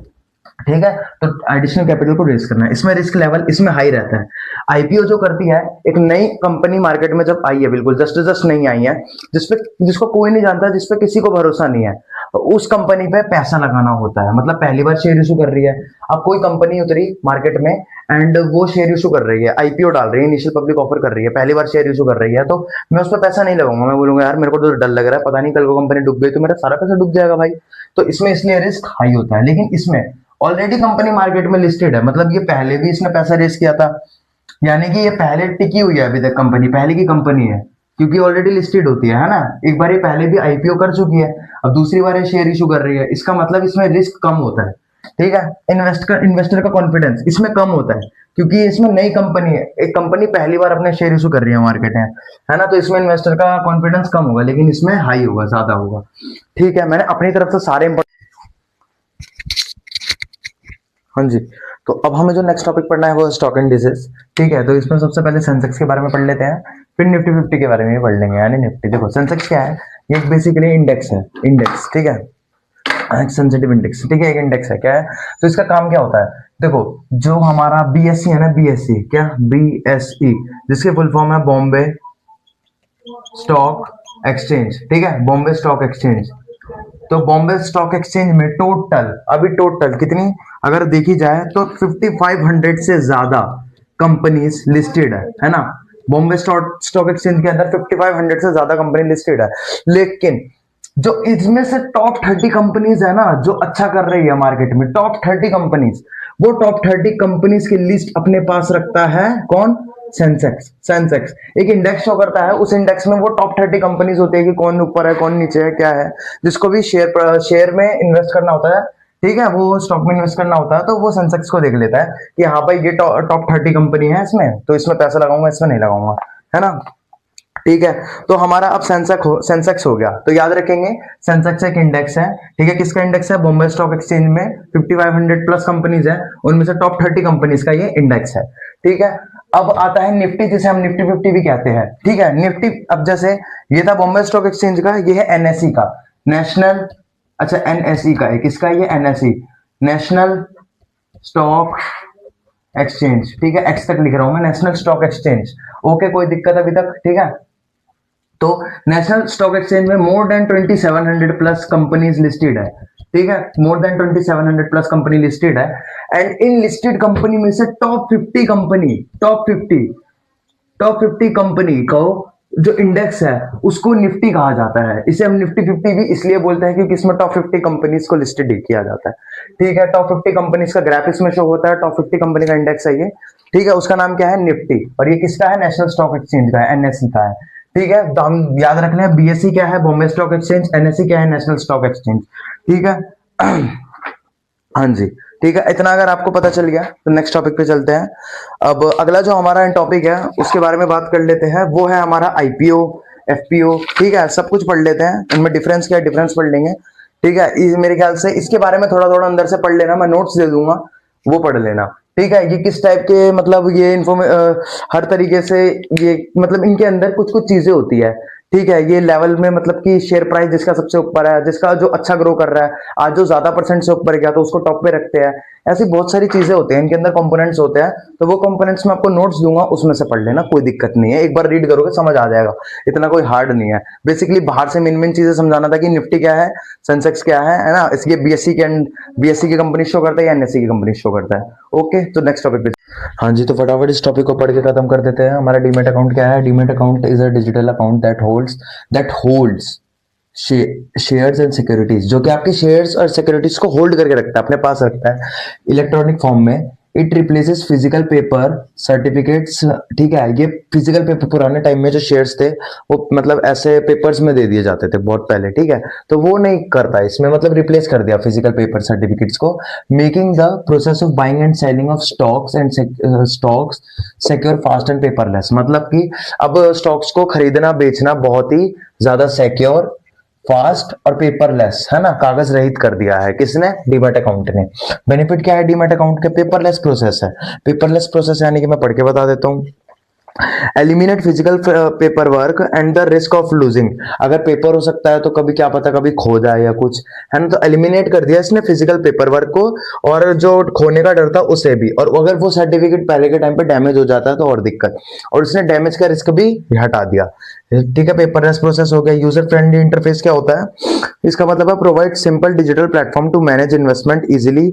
ठीक है। तो एडिशनल कैपिटल को रेज करना है, इसमें रिस्क लेवल इसमें हाई रहता है। आईपीओ जो करती है, एक नई कंपनी मार्केट में जब आई है, बिल्कुल जस्ट नहीं आई है, जिसको कोई नहीं जानता, जिसपे किसी को भरोसा नहीं है, उस कंपनी पे पैसा लगाना होता है। मतलब पहली बार शेयर इशू कर रही है, अब कोई कंपनी उतरी मार्केट में एंड वो शेयर इशू कर रही है, आईपीओ डाल रही है, इनिशियल पब्लिक ऑफर कर रही है, पहली बार शेयर इशू कर रही है, तो मैं उस पर पैसा नहीं लगाऊंगा, मैं बोलूंगा यार मेरे को तो डर लग रहा है, पता नहीं कल को कंपनी डूब गई तो मेरा सारा पैसा डूब जाएगा भाई, तो इसमें इसलिए रिस्क हाई होता है। लेकिन इसमें ऑलरेडी कंपनी मार्केट में लिस्टेड है, मतलब ये पहले भी इसने पैसा रेस किया था, यानी कि ये पहले टिकी हुई है अभी तक, कंपनी पहले की कंपनी है क्योंकि ऑलरेडी लिस्टेड होती है ना। एक बार ये पहले भी आईपीओ कर चुकी है, अब दूसरी बार ये शेयर इशू कर रही है, इसका मतलब इसमें रिस्क कम होता है, ठीक है। इन्वेस्टर का कॉन्फिडेंस इसमें कम होता है क्योंकि इसमें नई कंपनी है, एक कंपनी पहली बार अपने शेयर इशू कर रही है मार्केट में, है ना। तो इसमें इन्वेस्टर का कॉन्फिडेंस कम होगा, लेकिन इसमें हाई होगा, ज्यादा होगा, ठीक है। मैंने अपनी तरफ से सारे, हाँ जी। तो अब हमें जो नेक्स्ट टॉपिक पढ़ना है वो स्टॉक इंडिसेस, ठीक है। तो इसमें सबसे पहले सेंसेक्स के बारे में पढ़ लेते हैं, फिर निफ्टी 50 के बारे में भी पढ़ लेंगे। यानी निफ्टी, देखो सेंसेक्स क्या है, ये बेसिकली इंडेक्स है, इंडेक्स, ठीक है, सेंसिटिव इंडेक्स, ठीक है, एक इंडेक्स है, क्या है। तो इसका काम क्या होता है, देखो जो हमारा बीएससी है ना, बीएससी क्या, बीएसई, जिसके फुल फॉर्म है बॉम्बे स्टॉक एक्सचेंज, ठीक है, बॉम्बे स्टॉक एक्सचेंज। तो बॉम्बे स्टॉक एक्सचेंज में टोटल, अभी टोटल कितनी अगर देखी जाए तो 5500 से ज्यादा कंपनीज लिस्टेड है ना। बॉम्बे स्टॉक एक्सचेंज के अंदर 5500 से ज्यादा कंपनी लिस्टेड है, लेकिन जो इसमें से टॉप 30 कंपनीज है ना जो अच्छा कर रही है मार्केट में, टॉप 30 कंपनीज, वो टॉप 30 कंपनीज की लिस्ट अपने पास रखता है कौन, सेंसेक्स। सेंसेक्स एक इंडेक्स शो करता है, उस इंडेक्स में वो टॉप 30 कंपनीज होती है कि कौन ऊपर है कौन नीचे है क्या है। जिसको भी शेयर में इन्वेस्ट करना होता है, ठीक है, वो स्टॉक में इन्वेस्ट करना होता है, तो वो सेंसेक्स को देख लेता है कि हाँ भाई ये टॉप 30 कंपनी है इसमें, तो इसमें पैसा लगाऊंगा, इसमें नहीं लगाऊंगा, है ना, ठीक है। तो हमारा अब सेंसेक्स हो गया, तो याद रखेंगे सेंसेक्स एक इंडेक्स है, ठीक है। किसका इंडेक्स है, बॉम्बे स्टॉक एक्सचेंज में 5500 प्लस कंपनीज है, उनमें से टॉप 30 कंपनीज का ये इंडेक्स है, ठीक है। अब आता है निफ्टी, जिसे हम निफ्टी 50 भी कहते हैं, ठीक है। निफ्टी, अब जैसे ये था बॉम्बे स्टॉक एक्सचेंज का, ये है एनएसई का, नेशनल, अच्छा एनएसई का है, किसका, ये एनएसई, नेशनल स्टॉक एक्सचेंज, ठीक है, एक्स तक लिख रहा हूं मैं, नेशनल स्टॉक एक्सचेंज, ओके, कोई दिक्कत अभी तक, ठीक है। तो नेशनल स्टॉक एक्सचेंज में more than 2700 plus companies listed है, ठीक है, more than 2700 plus company listed है। एंड इन लिस्टेड कंपनी में से टॉप 50 कंपनी को जो इंडेक्स है उसको निफ्टी कहा जाता है। इसे हम निफ्टी 50 भी इसलिए बोलते हैं क्योंकि इसमें टॉप 50 कंपनीज को लिस्टेड किया जाता है। ठीक है, टॉप 50 कंपनीज का ग्राफ इसमें शो होता है, टॉप 50 कंपनी का इंडेक्स है ये। ठीक है, उसका नाम क्या है, निफ्टी। और ये किसका है, नेशनल स्टॉक एक्सचेंज का है, एनएसई का है। ठीक है, तो हम याद रख लें, बीएसई क्या है, बॉम्बे स्टॉक एक्सचेंज, एनएसई क्या है, नेशनल स्टॉक एक्सचेंज। ठीक है हाँ जी, ठीक है, इतना अगर आपको पता चल गया तो नेक्स्ट टॉपिक पे चलते हैं। अब अगला जो हमारा टॉपिक है उसके बारे में बात कर लेते हैं, वो है हमारा आईपीओ, एफपीओ। ठीक है, सब कुछ पढ़ लेते हैं, इनमें डिफरेंस क्या है, डिफरेंस पढ़ लेंगे। ठीक है, मेरे ख्याल से इसके बारे में थोड़ा थोड़ा अंदर से पढ़ लेना, मैं नोट्स दे दूंगा, वो पढ़ लेना। ठीक है, ये किस टाइप के, मतलब ये हर तरीके से, ये मतलब इनके अंदर कुछ कुछ चीजें होती है। ठीक है, ये लेवल में मतलब कि शेयर प्राइस जिसका सबसे ऊपर है, जिसका जो अच्छा ग्रो कर रहा है, आज जो ज्यादा परसेंट से ऊपर गया तो उसको टॉप पे रखते हैं। ऐसी बहुत सारी चीजें होती हैं, इनके अंदर कंपोनेंट्स होते हैं। तो वो कंपोनेंट्स में आपको नोट्स दूंगा, उसमें से पढ़ लेना, कोई दिक्कत नहीं है, एक बार रीड करोगे समझ आ जाएगा, इतना कोई हार्ड नहीं है। बेसिकली बाहर से मेन मेन चीजें समझाना था कि निफ्टी क्या है, सेंसेक्स क्या है ना, इसके बीएससी की कंपनी शो करता है या एनएससी की कंपनी शो करता है। ओके, तो नेक्स्ट टॉपिक पे। हाँ जी, तो फटाफट इस टॉपिक को पढ़ के खत्म कर देते हैं। हमारा डीमेट अकाउंट क्या है, demat account is a digital account that holds shares and securities, जो कि आपके शेयर्स और सिक्योरिटीज को होल्ड करके रखता है, अपने पास रखता है इलेक्ट्रॉनिक फॉर्म में। It replaces physical paper certificates. ठीक है, ये फिजिकल पेपर पुराने टाइम में जो शेयर्स थे वो मतलब ऐसे पेपर्स में दे दिए जाते थे बहुत पहले। ठीक है, तो वो नहीं करता इसमें, मतलब रिप्लेस कर दिया फिजिकल पेपर सर्टिफिकेट्स को, making the process of buying and selling of stocks secure, fast and paperless. मतलब कि अब स्टॉक्स को खरीदना बेचना बहुत ही ज्यादा सिक्योर, फास्ट और पेपरलेस, है ना, कागज रहित कर दिया है, किसने, डीमैट अकाउंट ने। बेनिफिट क्या है डीमैट अकाउंट के, पेपरलेस प्रोसेस है। पेपरलेस प्रोसेस यानी कि मैं पढ़ के बता देता हूँ, eliminate physical paper work and the risk of losing. अगर पेपर हो सकता है तो कभी क्या पता कभी खो जाए या कुछ, है ना, तो एलिमिनेट कर दिया इसने फिजिकल पेपर वर्क को, और जो खोने का डर था उसे भी। और अगर वो सर्टिफिकेट पहले के टाइम पे डैमेज हो जाता है तो और दिक्कत, और उसने डैमेज का रिस्क भी हटा दिया। ठीक है, पेपरलेस प्रोसेस हो गया। यूजर फ्रेंडली इंटरफेस क्या होता है, इसका मतलब है provide simple digital platform to manage investment easily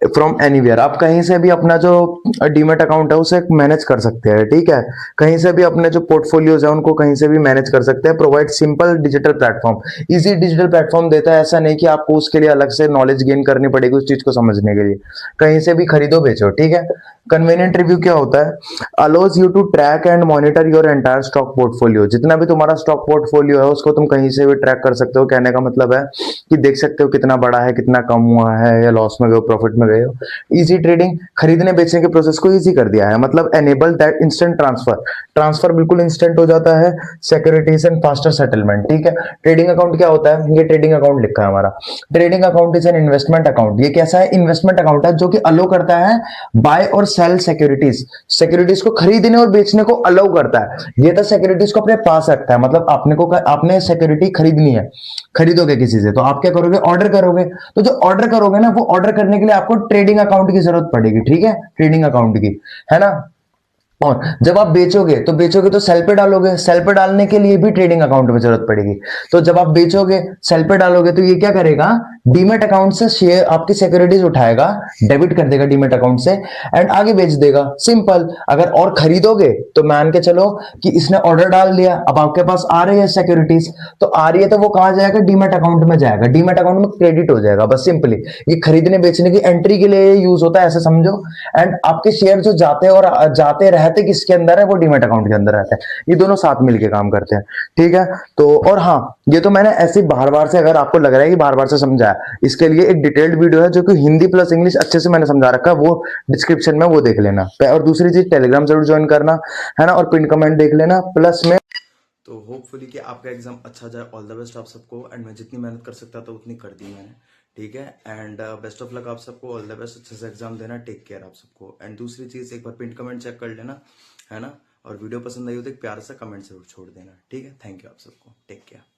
from anywhere. आप कहीं से भी अपना जो डीमेट अकाउंट है उसे मैनेज कर सकते हैं। ठीक है, कहीं से भी अपने जो पोर्टफोलियोज है उनको कहीं से भी मैनेज कर सकते हैं। Provide simple digital platform, easy digital platform देता है। ऐसा नहीं कि आपको उसके लिए अलग से नॉलेज गेन करनी पड़ेगी उस चीज को समझने के लिए, कहीं से भी खरीदो बेचो। ठीक है, कन्वीनियंट रिव्यू क्या होता है, allows you to track and monitor your entire stock portfolio. जितना भी तुम्हारा स्टॉक पोर्टफोलियो है उसको तुम कहीं से भी ट्रैक कर सकते हो। कहने का मतलब है कि देख सकते हो कितना बड़ा है, कितना कम हुआ है, या लॉस में गए हो, प्रॉफिट में गए हो। इजी ट्रेडिंग, खरीदने बेचने के प्रोसेस को इजी कर दिया है, मतलब एनेबल दैट इंस्टेंट ट्रांसफर बिल्कुल इंस्टेंट हो जाता है। Securities and faster settlement. ठीक है, ट्रेडिंग अकाउंट क्या होता है, ये ट्रेडिंग अकाउंट लिखा है हमारा। Trading account is an investment account. ये कैसा है, इन्वेस्टमेंट अकाउंट है जो कि अलो करता है बाय और सेल सिक्योरिटीज को खरीदने और बेचने को अलाउ करता है। ये तो सिक्योरिटीज को अपने पास रखता है, मतलब आपने सिक्योरिटी खरीदनी है, खरीदोगे किसी से तो आप क्या करोगे, ऑर्डर करोगे। तो जो ऑर्डर करोगे ना, वो ऑर्डर करने के लिए आपको ट्रेडिंग अकाउंट की जरूरत पड़ेगी। ठीक है, ट्रेडिंग अकाउंट की, है ना। और जब आप बेचोगे तो सेल पे डालोगे, सेल पे डालने के लिए भी ट्रेडिंग अकाउंट में जरूरत पड़ेगी। तो जब आप बेचोगे, सेल पे डालोगे, तो ये क्या करेगा, डीमेट अकाउंट से शेयर आपकी सिक्योरिटीज उठाएगा, डेबिट कर देगा डीमेट अकाउंट से, एंड आगे बेच देगा, सिंपल। अगर और खरीदोगे तो मान के चलो कि इसने ऑर्डर डाल दिया, अब आपके पास आ रही है सिक्योरिटीज, तो आ रही है तो वो कहां जाएगा, डीमेट अकाउंट में जाएगा, डीमेट अकाउंट में क्रेडिट हो जाएगा, बस सिंपली। ये खरीदने बेचने की एंट्री के लिए यूज होता है, ऐसे समझो। एंड आपके शेयर जो जाते रहते किसके अंदर है, वो डीमेट अकाउंट के अंदर रहता है। ये दोनों साथ मिलके काम करते हैं। ठीक है, तो और हाँ, ये तो मैंने ऐसे बार बार से, अगर आपको लग रहा है कि बार बार से समझा है, इसके लिए एक डिटेल्ड वीडियो है जो कि हिंदी प्लस इंग्लिश अच्छे से मैंने समझा रखा है, वो डिस्क्रिप्शन में वो देख लेना। और दूसरी चीज, टेलीग्राम जरूर ज्वाइन करना, है ना, और पिन कमेंट देख लेना, प्लस में। तो होपफुली कि आपका एग्जाम अच्छा जाए। ऑल द बेस्ट आप सबको। एंड मैं जितनी मेहनत कर सकता था उतनी कर दी मैंने। ठीक है, एंड बेस्ट ऑफ लक आप सबको। ऑल द बेस्ट, अच्छे से एग्जाम देना। टेक केयर आप सबको। एंड दूसरी चीज, एक बार पिन कमेंट चेक कर लेना, है ना। और वीडियो पसंद आई हो तो एक प्यार सा कमेंट जरूर छोड़ देना। ठीक है, थैंक यू आप सबको। Take care.